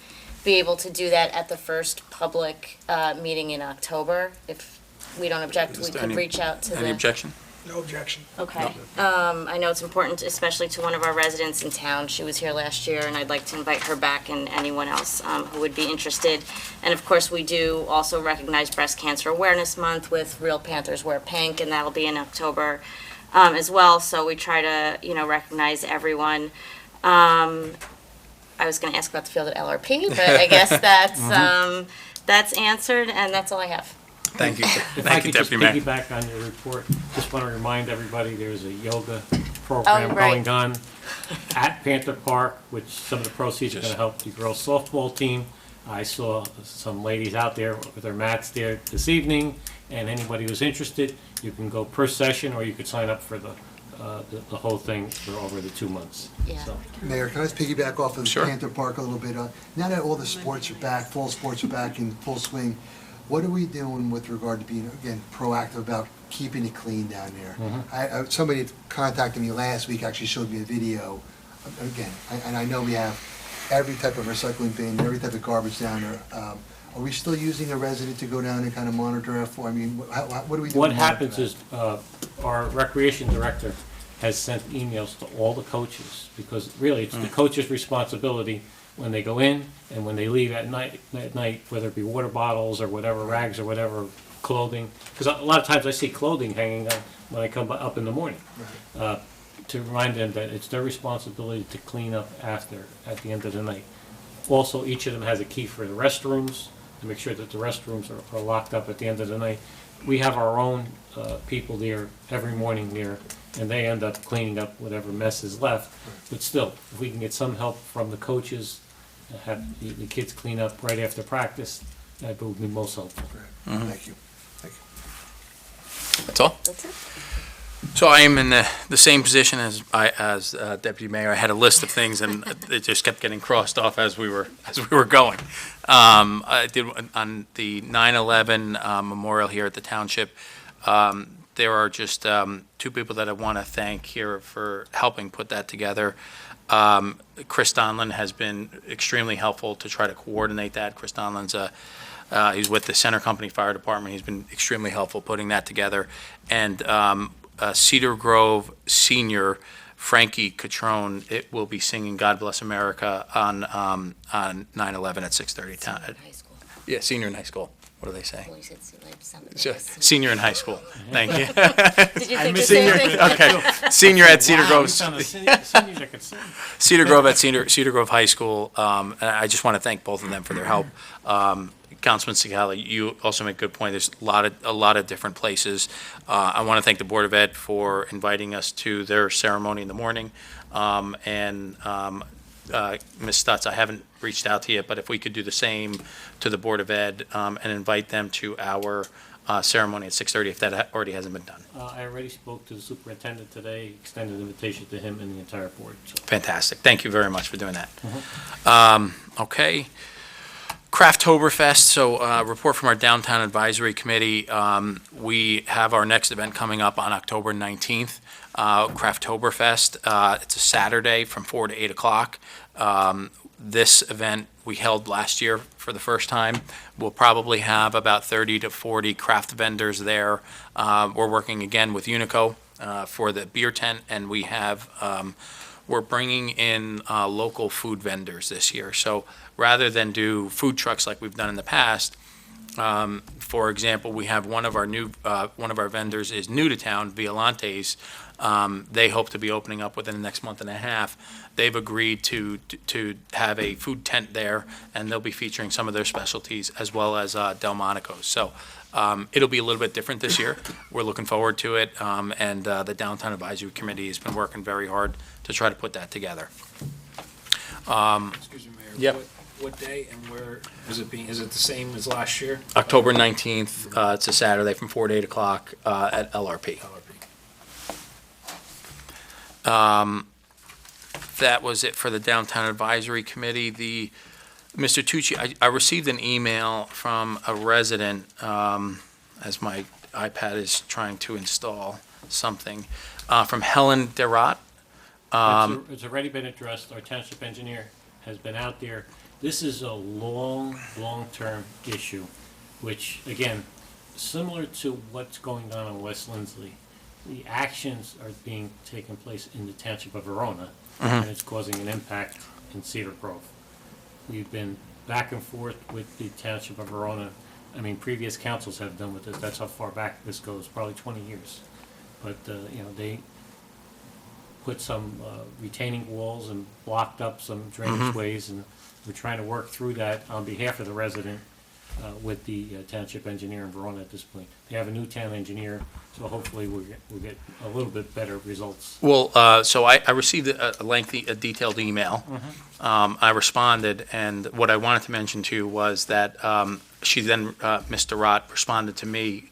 be able to do that at the first public meeting in October. If we don't object, we could reach out to the... Any objection? No objection. Okay. I know it's important, especially to one of our residents in town. She was here last year, and I'd like to invite her back and anyone else who would be interested. And of course, we do also recognize Breast Cancer Awareness Month with Real Panthers Wear Pink, and that'll be in October as well. So we try to, recognize everyone. I was going to ask about the field at LRP, but I guess that's answered, and that's all I have. Thank you. If I Thank you, could just Deputy Mayor. piggyback on your report, just want to remind everybody, there's a yoga program right. going on at Panther Park, which some of the proceeds are going to help the girls softball team. I saw some ladies out there with their mats there this evening, and anybody who's interested, you can go per session, or you could sign up for the whole thing for over the 2 months. Yeah. So, Mayor, can I just piggyback off of Sure. Panther Park a little bit? Now that all the sports are back, fall sports are back in full swing, what are we doing with regard to being, again, proactive about keeping it clean down there? Somebody contacted me last week, actually showed me a video, again, and I know we have every type of recycling bin, every type of garbage down there. Are we still using a resident to go down and kind of monitor it for? I mean, what do we do? what to monitor happens that? is, our recreation director has sent emails to all the coaches, because really, it's the coach's responsibility when they go in and when they leave at night, whether it be water bottles or whatever, rags or whatever, clothing. Because a lot of times I see clothing hanging on when I come up in the morning. To remind them that it's their responsibility to clean up after, at the end of the night. Also, each of them has a key for the restrooms, to make sure that the restrooms are locked up at the end of the night. We have our own people there every morning there, and they end up cleaning up whatever mess is left. But still, if we can get some help from the coaches, have the kids clean up right after practice, that would be most helpful. Thank you. That's all? That's it. So I am in the same position as Deputy Mayor. I had a list of things, and it just kept getting crossed off as we were going. I did on the 9/11 memorial here at the township. There are just two people that I want to thank here for helping put that together. Chris Donlin has been extremely helpful to try to coordinate that. Chris Donlin's he's with the Center Company Fire Department. He's been extremely helpful putting that together. And Cedar Grove senior Frankie Catrone, it will be singing "God Bless America" on 9/11 at 6:30. High school. Yeah, senior in high school. What do they say? Well, you said something. Senior in high school. Thank you. Did you think the same thing? Okay. Senior at Cedar Wow, Grove. we found a senior that could sing. Cedar Grove at Cedar Grove High School. And I just want to thank both of them for their help. Councilman Sigala, you also make a good point. There's a lot of different places. I want to thank the Board of Ed for inviting us to their ceremony in the morning. And Ms. Stutz, I haven't reached out to you, but if we could do the same to the Board of Ed and invite them to our ceremony at 6:30, if that already hasn't been done. I already spoke to the superintendent today, extended an invitation to him and the entire board, so. Fantastic. Thank you very much for doing that. Okay. Crafttoberfest, so report from our Downtown Advisory Committee. We have our next event coming up on October 19th, Crafttoberfest. It's a Saturday from 4 to 8 o'clock. This event we held last year for the first time. We'll probably have about 30 to 40 craft vendors there. We're working again with Unico for the beer tent, and we have we're bringing in local food vendors this year. So rather than do food trucks like we've done in the past, for example, we have one of our vendors is new to town, Violantes. They hope to be opening up within the next month and a half. They've agreed to have a food tent there, and they'll be featuring some of their specialties as well as Delmonico's. So it'll be a little bit different this year. We're looking forward to it, and the Downtown Advisory Committee has been working very hard to try to put that together. Excuse me, Mayor. Yep. What day and where is it being, is it the same as last year? October 19th, it's a Saturday from 4 to 8 o'clock at LRP. That was it for the Downtown Advisory Committee. Mr. Tucci, I received an email from a resident, as my iPad is trying to install something, from Helen Derot. It's already been addressed. Our township engineer has been out there. This is a long-term issue, which, again, similar to what's going on in West Lindsley, the actions are being taken place in the township of Verona, and it's causing an impact in Cedar Grove. We've been back and forth with the township of Verona. I mean, previous councils have done with this. That's how far back this goes, probably 20 years. But, they put some retaining walls and blocked up some drainage ways, and we're trying to work through that on behalf of the resident with the township engineer in Verona at this point. They have a new town engineer, so hopefully we'll get a little bit better results. Well, so I received a detailed email. I responded, and what I wanted to mention to you was that she then, Mr. Rott, responded to me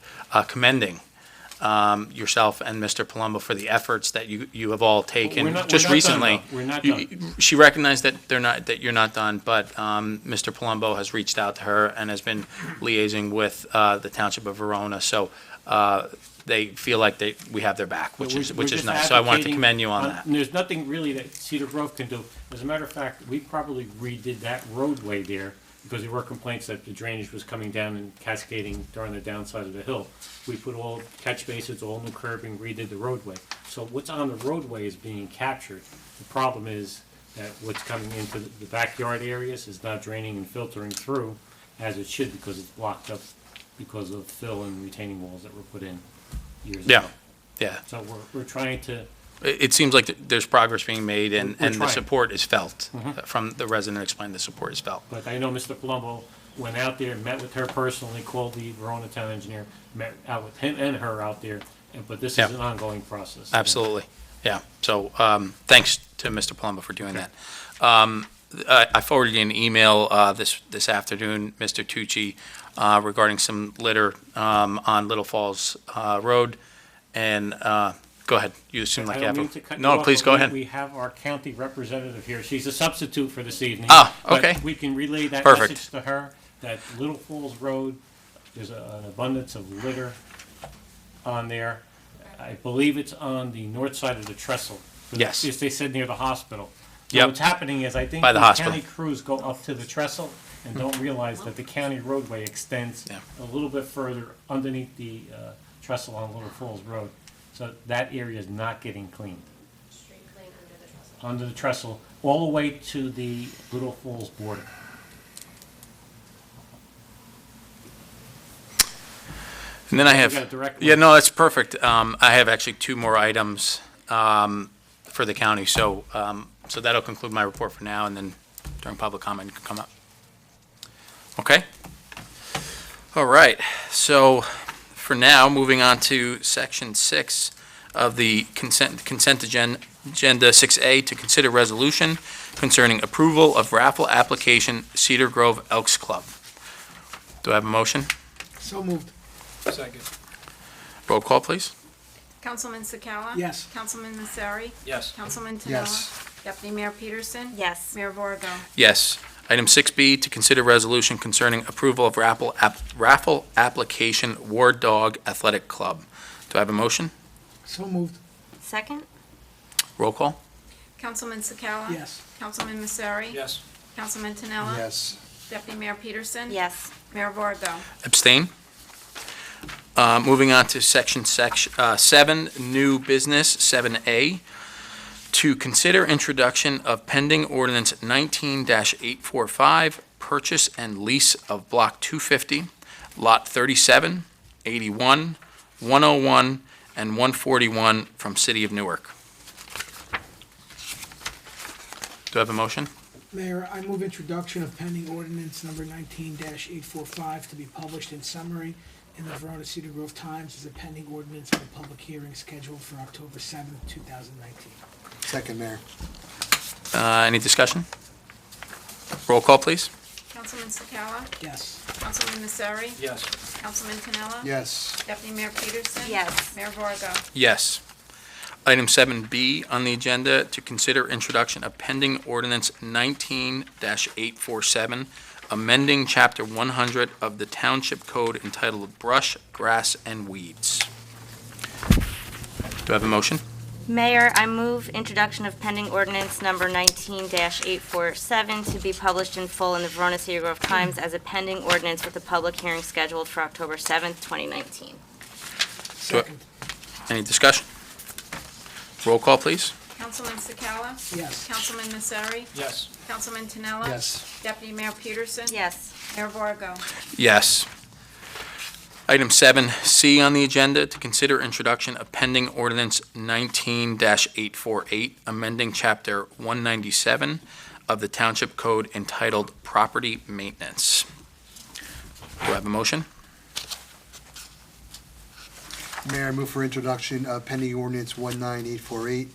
commending yourself and Mr. Palumbo for the efforts that you have all taken We're not just done, recently. though. We're not done. She recognized that you're not done, but Mr. Palumbo has reached out to her and has been liaising with the Township of Verona. So they feel like we have their back, which We're is just nice. So I wanted to advocating commend you on that. and there's nothing really that Cedar Grove can do. As a matter of fact, we probably redid that roadway there because there were complaints that the drainage was coming down and cascading during the downside of the hill. We put all catch basins, all new curbing, redid the roadway. So what's on the roadway is being captured. The problem is that what's coming into the backyard areas is not draining and filtering through as it should because it's blocked up because of fill and retaining walls that were put in years ago. Yeah. So we're trying to, It seems like there's progress being made, and We're the trying. support is felt. From the resident explained, the support is felt. but I know Mr. Palumbo went out there, met with her personally, called the Verona Town Engineer, met out with him and her out there, but this Yeah. is an ongoing process. Absolutely, yeah. So thanks to Mr. Palumbo for doing that. I forwarded you an email this afternoon, Mr. Tucci, regarding some litter on Little Falls Road, and go ahead. You seem like you I have don't mean to cut you No, off, please but go we- ahead. We have our county representative here. She's a substitute for this evening. Ah, okay. But we can relay that Perfect. message to her, that Little Falls Road, there's an abundance of litter on there. I believe it's on the north side of the trestle. Yes. As they said, near the hospital. So Yep. what's happening is I think By the the hospital. county crews go up to the trestle and don't realize that the county roadway extends Yeah. a little bit further underneath the trestle on Little Falls Road. So that area is not getting cleaned. Straight clean under the trestle. Under the trestle, all the way to the Little Falls border. And then I You have, got a direct yeah, link. no, that's perfect. I have actually two more items for the county, so that'll conclude my report for now, and then during public comment, you can come up. Okay? All right, so for now, moving on to section 6 of the consent agenda 6A, to consider resolution concerning approval of raffle application Cedar Grove Elks Club. Do I have a motion? So moved. Second. Roll call, please. Councilman Sakala? Yes. Councilman Massari? Yes. Councilman Tanella? Yes. Deputy Mayor Peterson? Yes. Mayor Verga? Yes. Item 6B, to consider resolution concerning approval of raffle application War Dog Athletic Club. Do I have a motion? So moved. Second? Roll call? Councilman Sakala? Yes. Councilman Massari? Yes. Councilman Tanella? Yes. Deputy Mayor Peterson? Yes. Mayor Verga? Abstain. Moving on to section 7, new business, 7A. To consider introduction of pending ordinance 19-845, purchase and lease of block 250, lot 37, 81, 101, and 141 from City of Newark. Do I have a motion? Mayor, I move introduction of pending ordinance number 19-845 to be published in summary in the Verona Cedar Grove Times as a pending ordinance for a public hearing scheduled for October 7th, 2019. Second, Mayor. Any discussion? Roll call, please. Councilman Sakala? Yes. Councilman Massari? Yes. Councilman Tanella? Yes. Deputy Mayor Peterson? Yes. Mayor Verga? Yes. Item 7B on the agenda, to consider introduction of pending ordinance 19-847, amending Chapter 100 of the Township Code entitled Brush, Grass, and Weeds. Do I have a motion? Mayor, I move introduction of pending ordinance number 19-847 to be published in full in the Verona Cedar Grove Times as a pending ordinance with a public hearing scheduled for October 7th, 2019. Second. Any discussion? Roll call, please. Councilman Sakala? Yes. Councilman Massari? Yes. Councilman Tanella? Yes. Deputy Mayor Peterson? Yes. Mayor Verga? Yes. Item 7C on the agenda, to consider introduction of pending ordinance 19-848, amending Chapter 197 of the Township Code entitled Property Maintenance. Do I have a motion? Mayor, I move for introduction of pending ordinance 19848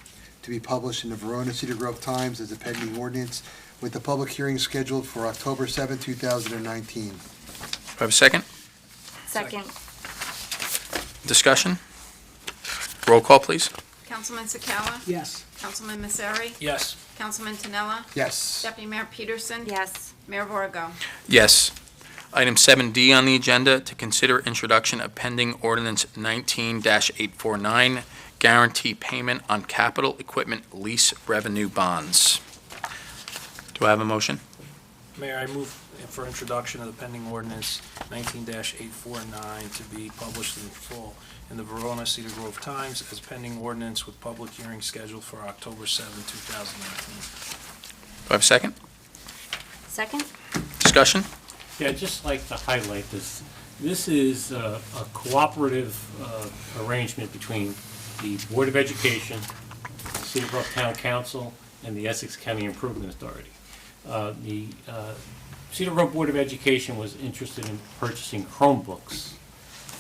to be published in the Verona Cedar Grove Times as a pending ordinance with the public hearing scheduled for October 7, 2019. Do I have a second? Second? Discussion? Roll call, please. Councilman Sakala? Yes. Councilman Massari? Yes. Councilman Tanella? Yes. Deputy Mayor Peterson? Yes. Mayor Verga? Yes. Item 7D on the agenda, to consider introduction of pending ordinance 19-849, guarantee payment on capital equipment lease revenue bonds. Do I have a motion? Mayor, I move for introduction of the pending ordinance 19-849 to be published in full in the Verona Cedar Grove Times as pending ordinance with public hearing scheduled for October 7, 2019. Do I have a second? Second? Discussion? Yeah, I'd just like to highlight this. This is a cooperative arrangement between the Board of Education, Cedar Grove Town Council, and the Essex County Improvement Authority. The Cedar Grove Board of Education was interested in purchasing Chromebooks.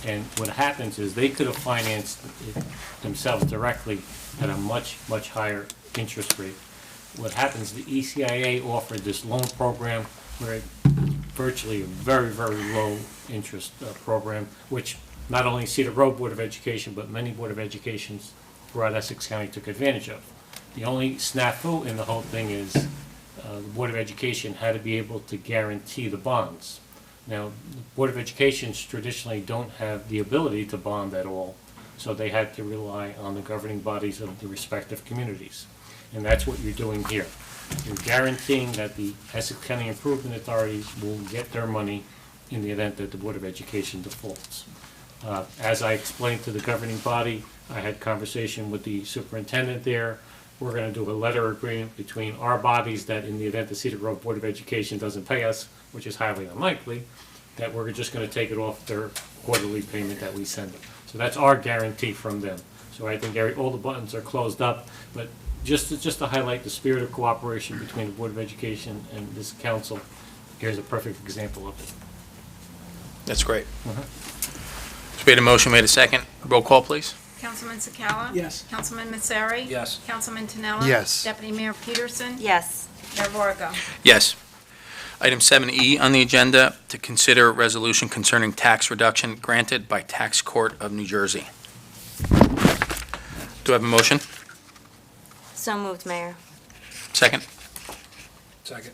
And what happens is they could have financed it themselves directly at a much, much higher interest rate. What happens, the ECIA offered this loan program where virtually a very, very low interest program, which not only Cedar Grove Board of Education, but many Board of Educations throughout Essex County took advantage of. The only snafu in the whole thing is the Board of Education had to be able to guarantee the bonds. Now, the Board of Educations traditionally don't have the ability to bond at all, so they had to rely on the governing bodies of the respective communities. And that's what you're doing here. You're guaranteeing that the Essex County Improvement Authority will get their money in the event that the Board of Education defaults. As I explained to the governing body, I had conversation with the superintendent there. We're going to do a letter agreement between our bodies that in the event the Cedar Grove Board of Education doesn't pay us, which is highly unlikely, that we're just going to take it off their quarterly payment that we send them. So that's our guarantee from them. So I think all the buttons are closed up, but just to highlight the spirit of cooperation between the Board of Education and this council, here's a perfect example of it. That's great. So we had a motion, made a second. Roll call, please. Councilman Sakala? Yes. Councilman Massari? Yes. Councilman Tanella? Yes. Deputy Mayor Peterson? Yes. Mayor Verga? Yes. Item 7E on the agenda, to consider resolution concerning tax reduction granted by Tax Court of New Jersey. Do I have a motion? So moved, Mayor. Second? Second.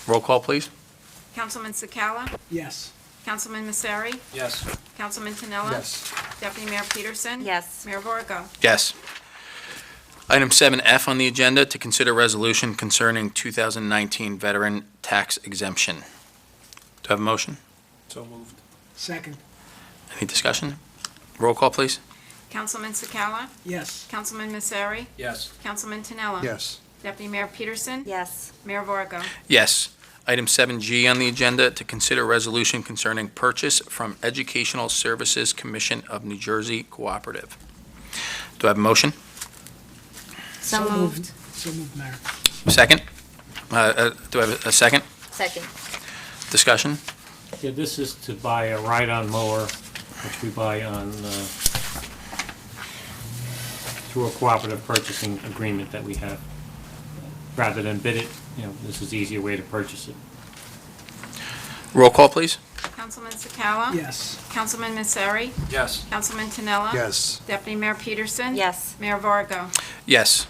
Roll call, please. Councilman Sakala? Yes. Councilman Messeri? Yes. Councilman Tinella? Yes. Deputy Mayor Peterson? Yes. Mayor Verga? Yes. Item 7F on the agenda, to consider resolution concerning 2019 veteran tax exemption. Do I have a motion? So moved. Second. Any discussion? Roll call, please. Councilman Sakala? Yes. Councilman Messeri? Yes. Councilman Tinella? Yes. Deputy Mayor Peterson? Yes. Mayor Verga? Yes. Item 7G on the agenda, to consider resolution concerning purchase from Educational Services Commission of New Jersey Cooperative. Do I have a motion? So moved. So moved, Mayor. Second? Do I have a second? Second. Discussion? Yeah, this is to buy a ride-on mower, which we buy on, through a cooperative purchasing agreement that we have. Rather than bid it, this is the easier way to purchase it. Roll call, please. Councilman Sakala? Yes. Councilman Messeri? Yes. Councilman Tinella? Yes. Deputy Mayor Peterson? Yes. Mayor Verga? Yes.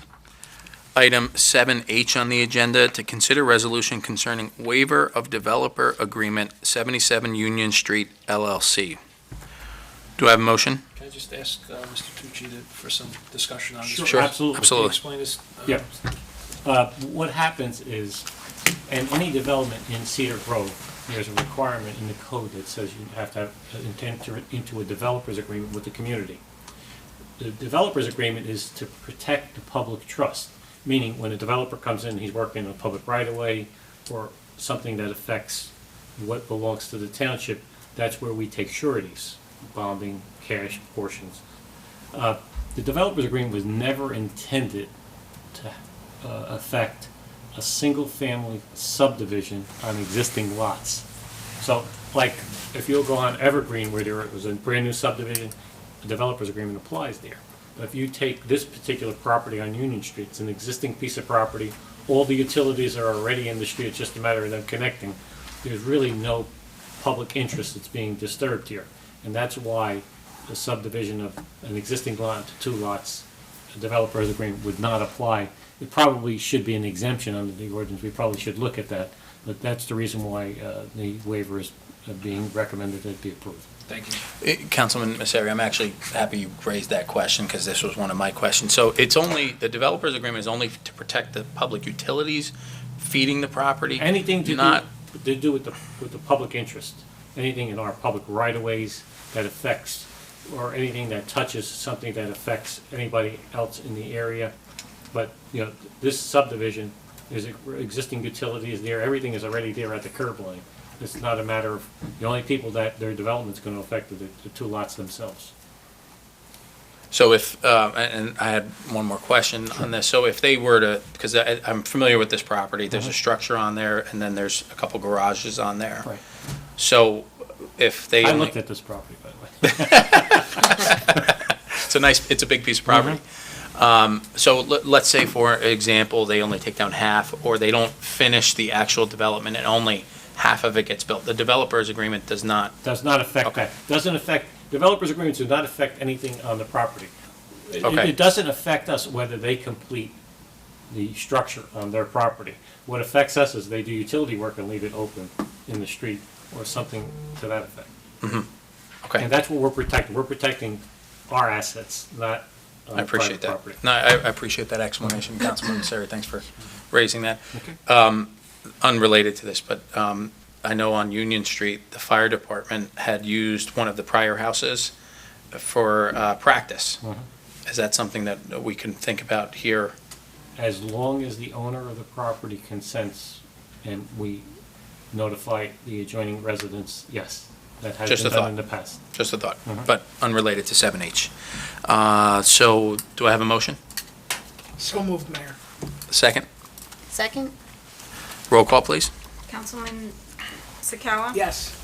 Item 7H on the agenda, to consider resolution concerning waiver of developer agreement 77 Union Street LLC. Do I have a motion? Can I just ask Mr. Tucci for some discussion on this? Sure, Sure, absolutely. Can you absolutely. explain this? Yeah. What happens is, in any development in Cedar Grove, there's a requirement in the code that says you have to have enter into a developer's agreement with the community. The developer's agreement is to protect the public trust, meaning when a developer comes in, he's working on a public right-of-way or something that affects what belongs to the township, that's where we take sureties, bonding, cash portions. The developer's agreement was never intended to affect a single-family subdivision on existing lots. So, like, if you'll go on Evergreen where there was a brand-new subdivision, the developer's agreement applies there. But if you take this particular property on Union Street, it's an existing piece of property, all the utilities are already in the street, it's just a matter of them connecting. There's really no public interest that's being disturbed here. And that's why the subdivision of an existing lot into two lots, a developer's agreement would not apply. It probably should be an exemption under the ordinance, we probably should look at that, but that's the reason why the waiver is being recommended that it be approved. Thank you. Councilman Messeri, I'm actually happy you raised that question because this was one of my questions. So it's only, the developer's agreement is only to protect the public utilities feeding the property? Anything to Not, do with the public interest, anything in our public right-of-ways that affects, or anything that touches something that affects anybody else in the area. But, this subdivision, there's existing utilities there, everything is already there at the curb line. It's not a matter of, the only people that their development's gonna affect are the two lots themselves. so if, and I had one more question on this. So if they were to, because I'm familiar with this property, there's a structure on there and then there's a couple garages on there. Right. So if they I only. looked at this property, by the way. It's a big piece of property. So let's say, for example, they only take down half, or they don't finish the actual development and only half of it gets built. The developer's agreement does not. Does not affect Okay. that. Doesn't affect, developers' agreements do not affect anything on the property. Okay. It doesn't affect us whether they complete the structure on their property. What affects us is they do utility work and leave it open in the street or something to that effect. Okay, And that's what we're protecting. We're protecting our assets, not I appreciate private that. property. No, I appreciate that explanation, Councilman Messeri. Thanks for raising that. Okay. Unrelated to this, but I know on Union Street, the fire department had used one of the prior houses for practice. Is that something that we can think about here? As long as the owner of the property consents and we notify the adjoining residents, yes, that has Just been a done thought. in the past. Just a thought, but unrelated to 7H. So do I have a motion? So moved, Mayor. Second? Second? Roll call, please. Councilman Sakala? Yes.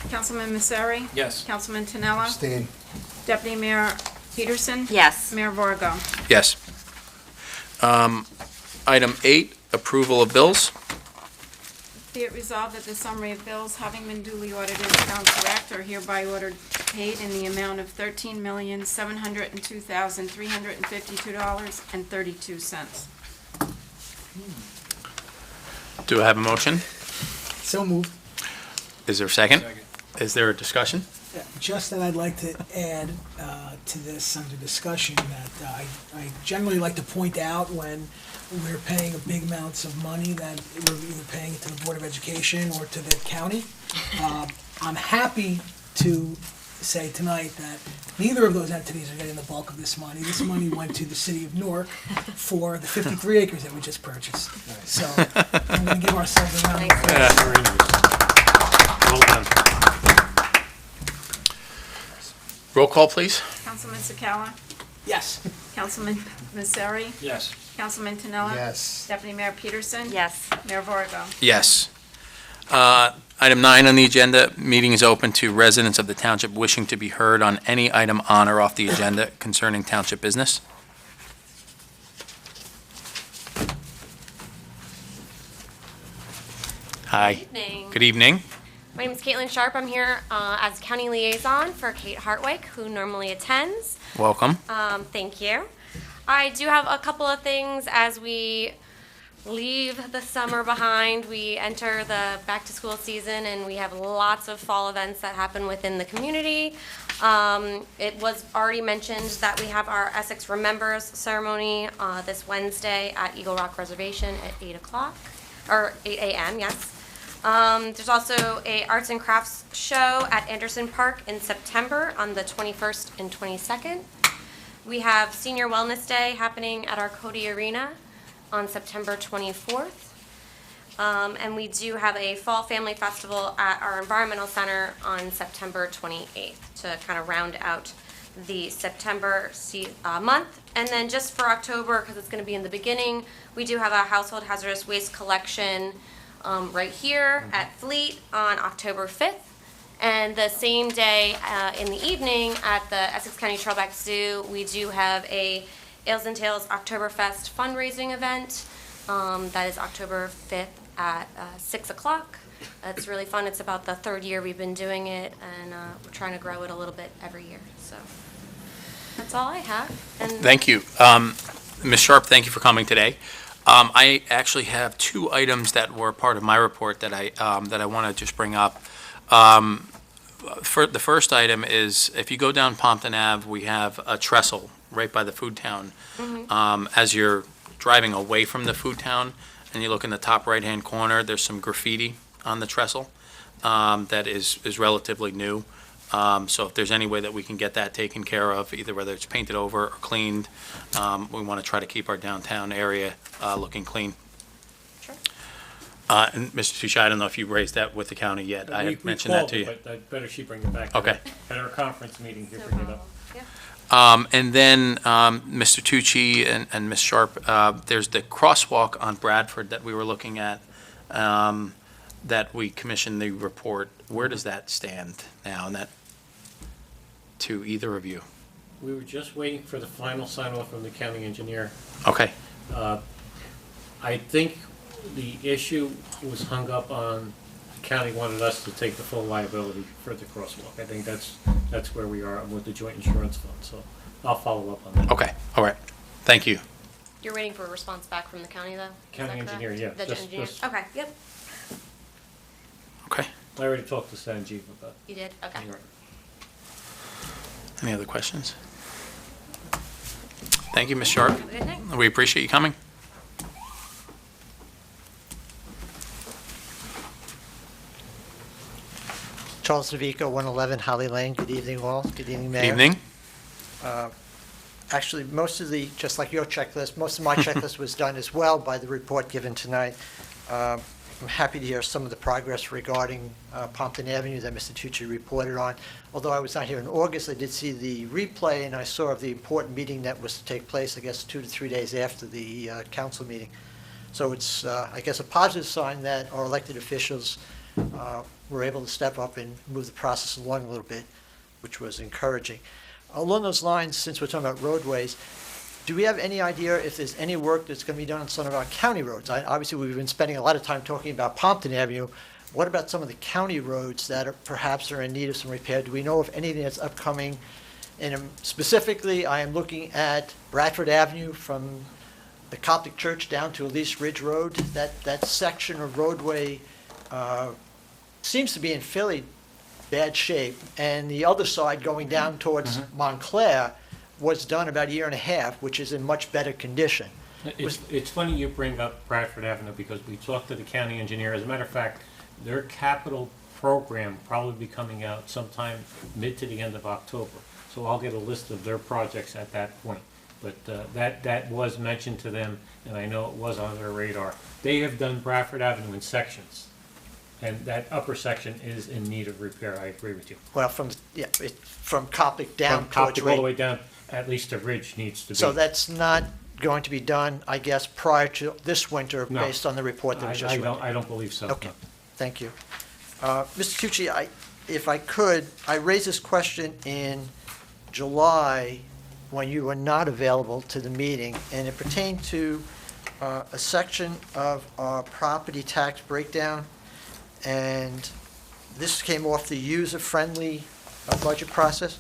Councilman Messeri? Yes. Councilman Tinella? Abstain. Deputy Mayor Peterson? Yes. Mayor Verga? Yes. Item 8, approval of bills. Be it resolved that the summary of bills having been duly audited and found correct are hereby ordered paid in the amount of $13,702,352.32. Do I have a motion? So moved. Is there a second? Is there a discussion? Just that I'd like to add to this under discussion that I generally like to point out when we're paying big amounts of money that we're either paying to the Board of Education or to the county. I'm happy to say tonight that neither of those entities are getting the bulk of this money. This money went to the city of Newark for the 53 acres that we just purchased. So I'm going to give ourselves a round of applause. Very nice. Well done. Roll call, please. Councilman Sakala? Yes. Councilman Messeri? Yes. Councilman Tinella? Yes. Deputy Mayor Peterson? Yes. Mayor Vargo? Yes. Item 9 on the agenda, meeting is open to residents of the township wishing to be heard on any item on or off the agenda concerning township business. Hi. Evening. Good evening. My name is Caitlin Sharp. I'm here as county liaison for Kate Hartwick, who normally attends. Welcome. Thank you. I do have a couple of things as we leave the summer behind. We enter the back-to-school season, and we have lots of fall events that happen within the community. It was already mentioned that we have our Essex Remembers ceremony this Wednesday at Eagle Rock Reservation at 8 o'clock, or 8 a.m., yes. There's also a arts and crafts show at Anderson Park in September on the 21st and 22nd. We have Senior Wellness Day happening at our Cody Arena on September 24th. And we do have a Fall Family Festival at our Environmental Center on September 28th to kind of round out the September month. And then just for October, because it's going to be in the beginning, we do have a household hazardous waste collection right here at Fleet on October 5th. And the same day in the evening at the Essex County Trailback Zoo, we do have a Ales and Tales Oktoberfest fundraising event. That is October 5th at 6 o'clock. It's really fun. It's about the third year we've been doing it, and we're trying to grow it a little bit every year. So that's all I have. And Thank you. Ms. Sharp, thank you for coming today. I actually have 2 items that were part of my report that I want to just bring up. The first item is, if you go down Pompton Ave, we have a trestle right by the Food Town. As you're driving away from the Food Town and you look in the top right-hand corner, there's some graffiti on the trestle that is relatively new. So if there's any way that we can get that taken care of, either whether it's painted over or cleaned, we want to try to keep our downtown area looking clean. Sure. And Mr. Tucci, I don't know if you raised that with the county yet. I We had mentioned that to you. called it, but I'd better she bring it back. Okay. At our conference meeting here, No bring it problem. up. Yeah. And then, Mr. Tucci and Ms. Sharp, there's the crosswalk on Bradford that we were looking at, that we commissioned the report. Where does that stand now? And that, to either of you? We were just waiting for the final sign-off from the county engineer. Okay, I think the issue was hung up on, the county wanted us to take the full liability for the crosswalk. I think that's where we are with the joint insurance fund, so I'll follow up on that. okay, all right. Thank you. You're waiting for a response back from the county, though? Is County that engineer, correct? yeah, The just- engineer? just- Okay, yep. Okay. I already talked to Sanjeev about You did? Okay. it. Any other questions? Thank you, Ms. Sharp. Have a good night. We appreciate you coming. Charles Navico, 111 Holly Lane. Good evening, all. Good evening, Mayor. Good evening. Actually, just like your checklist, most of my checklist was done as well by the report given tonight. I'm happy to hear some of the progress regarding Pompton Avenue that Mr. Tucci reported on. Although I was not here in August, I did see the replay, and I saw of the important meeting that was to take place, I guess, 2 to 3 days after the council meeting. So it's, I guess, a positive sign that our elected officials were able to step up and move the process along a little bit, which was encouraging. Along those lines, since we're talking about roadways, Do we have any idea if there's any work that's going to be done on some of our county roads? Obviously, we've been spending a lot of time talking about Pompton Avenue. What about some of the county roads that are perhaps are in need of some repair? Do we know of anything that's upcoming? And specifically, I am looking at Bradford Avenue from the Coptic Church down to Elise Ridge Road. That section of roadway seems to be in fairly bad shape. And the other side going down towards Montclair was done about a year and a half, which is in much better condition. It's funny you bring up Bradford Avenue because we talked to the county engineer. As a matter of fact, their capital program probably be coming out sometime mid to the end of October. So I'll get a list of their projects at that point. But that was mentioned to them, and I know it was on their radar. They have done Bradford Avenue in sections, and that upper section is in need of repair. I agree with you. Well, from Coptic down From towards Coptic all the Ray. way down, at least the ridge needs to be. So that's not going to be done, I guess, prior to this winter, No. based on the report that was just read? I don't believe so. Okay, no. thank you. Mr. Tucci, if I could, I raised this question in July when you were not available to the meeting, and it pertained to a section of our property tax breakdown, and this came off the user-friendly budget process,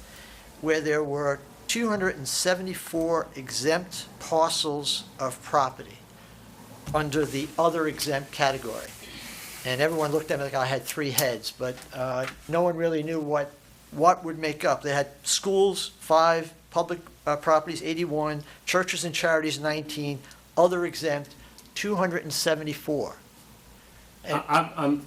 where there were 274 exempt parcels of property under the other exempt category. And everyone looked at me like I had three heads, but no one really knew what would make up. They had schools, 5, public properties, 81, churches and charities, 19, other exempt, 274. I'm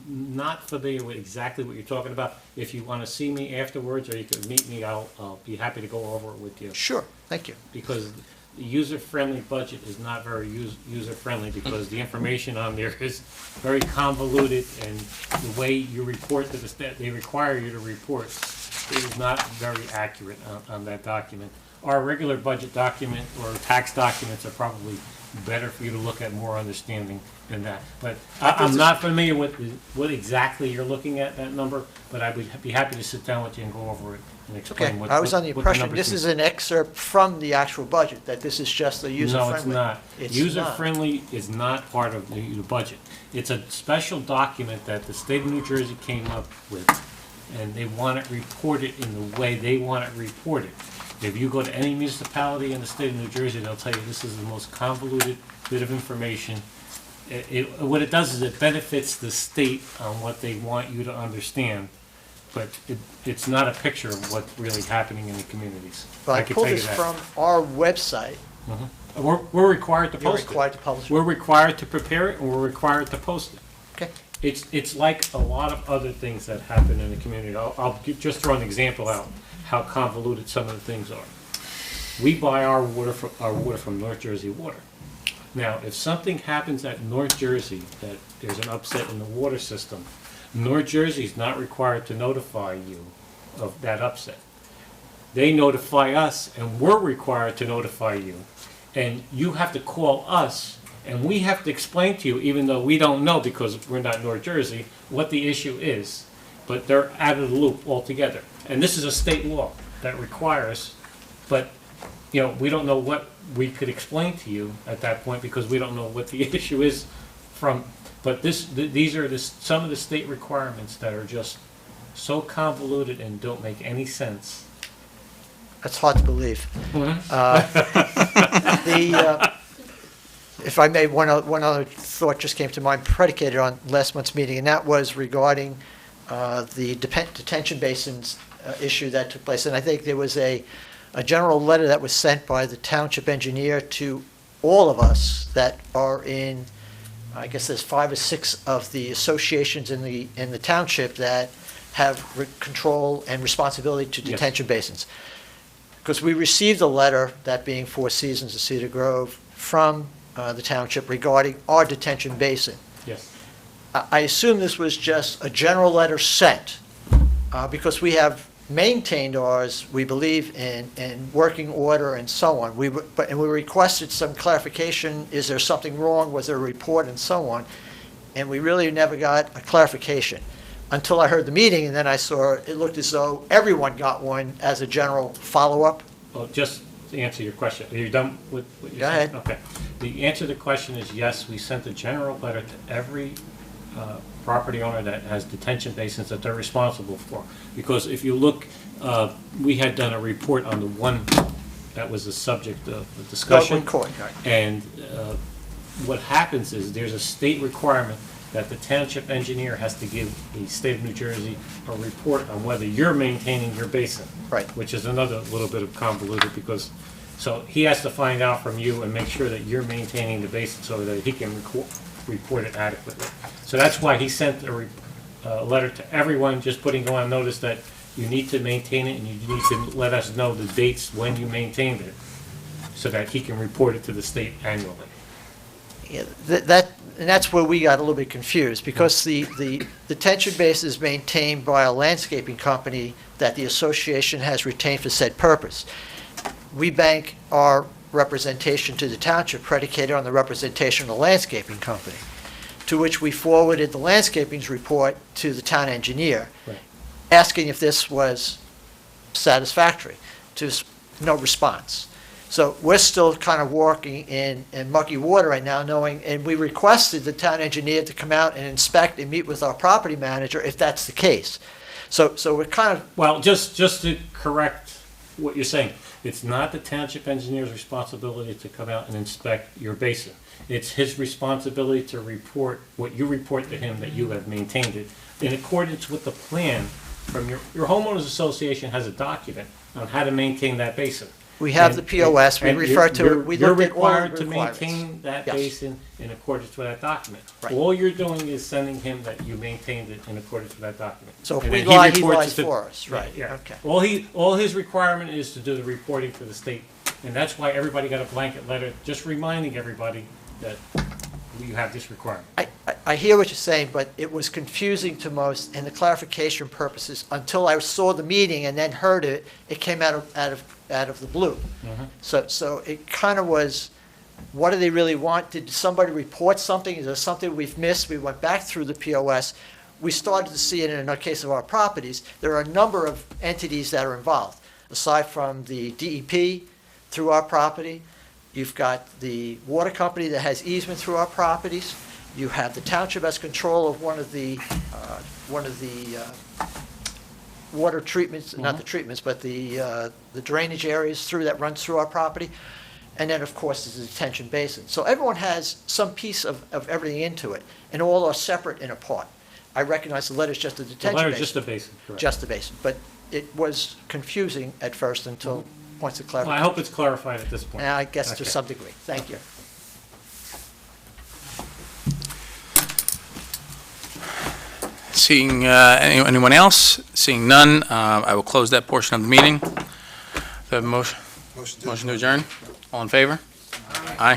not familiar with exactly what you're talking about. If you want to see me afterwards, or you can meet me, I'll be happy to go over it with you. Sure, thank you. Because the user-friendly budget is not very user-friendly, because the information on there is very convoluted, and the way you report to the state, they require you to report, it is not very accurate on that document. Our regular budget document or tax documents are probably better for you to look at, more understanding than that. But I'm not familiar with what exactly you're looking at, that number, but I would be happy to sit down with you and go over it and explain Okay, what I was on the what impression numbers this mean. is an excerpt from the actual budget, that this is just a user-friendly. No, it's not. It's not. User-friendly is not part of the budget. It's a special document that the state of New Jersey came up with, and they want it reported in the way they want it reported. If you go to any municipality in the state of New Jersey, they'll tell you this is the most convoluted bit of information. What it does is it benefits the state on what they want you to understand, but it's not a picture of what's really happening in the communities. But I can pulled tell you this that. from our website. We're required to You're post it. required to publish it. We're required to prepare it, and we're required to post it. Okay. It's like a lot of other things that happen in the community. I'll just throw an example out, how convoluted some of the things are. We buy our water from North Jersey Water. Now, if something happens at North Jersey, that there's an upset in the water system, North Jersey's not required to notify you of that upset. They notify us, and we're required to notify you. And you have to call us, and we have to explain to you, even though we don't know because we're not North Jersey, what the issue is. But they're out of the loop altogether. And this is a state law that requires, but, you know, we don't know what we could explain to you at that point because we don't know what the issue is from. But these are some of the state requirements that are just so convoluted and don't make any sense. That's hard to believe. If I may, one other thought just came to mind predicated on last month's meeting, and that was regarding the detention basins issue that took place. And I think there was a general letter that was sent by the township engineer to all of us that are in, I guess there's 5 or 6 of the associations in the township that have control and responsibility to Yes. detention basins. Because we received a letter, that being Four Seasons of Cedar Grove, from the township regarding our detention basin. Yes. I assume this was just a general letter sent, because we have maintained ours, we believe, in working order and so on. We requested some clarification, is there something wrong, was there a report, and so on, and we really never got a clarification until I heard the meeting, and then I saw it looked as though everyone got one as a general follow-up. Well, just to answer your question. Are you done with what you're Go saying? ahead. Okay. The answer to the question is yes, we sent a general letter to every property owner that has detention basins that they're responsible for. Because if you look, we had done a report on the one that was the subject of the discussion. Dogwood Court, right. And what happens is there's a state requirement that the township engineer has to give the state of New Jersey a report on whether you're maintaining your basin. Right. Which is another little bit of convoluted because, so he has to find out from you and make sure that you're maintaining the basin so that he can report it adequately. So that's why he sent a letter to everyone, just putting on notice that you need to maintain it and you need to let us know the dates when you maintained it so that he can report it to the state annually. Yeah, and that's where we got a little bit confused, because the detention basin is maintained by a landscaping company that the association has retained for said purpose. We bank our representation to the township predicated on the representation of the landscaping company, to which we forwarded the landscaping's report to the town engineer, Right. asking if this was satisfactory. No response. So we're still kind of walking in mucky water right now, knowing, and we requested the town engineer to come out and inspect and meet with our property manager if that's the case. So we're kind of, Well, just to correct what you're saying, it's not the township engineer's responsibility to come out and inspect your basin. It's his responsibility to report what you report to him that you have maintained it in accordance with the plan from your homeowners association has a document on how to maintain that basin. we have the And- POS, we and refer to it, we you're looked at all the required to requirements. maintain that Yes. basin in accordance with that document. Right. All you're doing is sending him that you maintained it in accordance with that document. So if And we then he lie, he reports lies it to- for us, right, Yeah. okay. All his requirement is to do the reporting for the state, and that's why everybody got a blanket letter, just reminding everybody that you have this requirement. I hear what you're saying, but it was confusing to most, and the clarification purposes, until I saw the meeting and then heard it, it came out of the blue. So it kind of was, what do they really want? Did somebody report something? Is there something we've missed? We went back through the POS. We started to see it in the case of our properties. There are a number of entities that are involved. Aside from the DEP through our property, you've got the water company that has easement through our properties. You have the township has control of one of the water treatments, not the treatments, but the drainage areas that runs through our property. And then, of course, there's the detention basin. So everyone has some piece of everything into it, and all are separate and apart. I recognize the letter's just a The detention letter basin. is just a basin, correct. Just the basin, but it was confusing at first until points of Well, I clarification. hope it's clarified at this point. And I guess to Okay. some degree. Thank you. Seeing anyone else? Seeing none, I will close that portion of the meeting. Do I have a motion? Motion to adjourn? All in favor? Aye.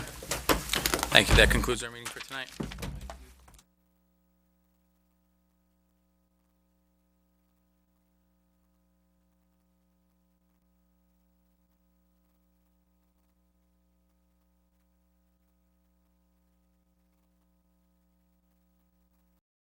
Thank you. That concludes our meeting for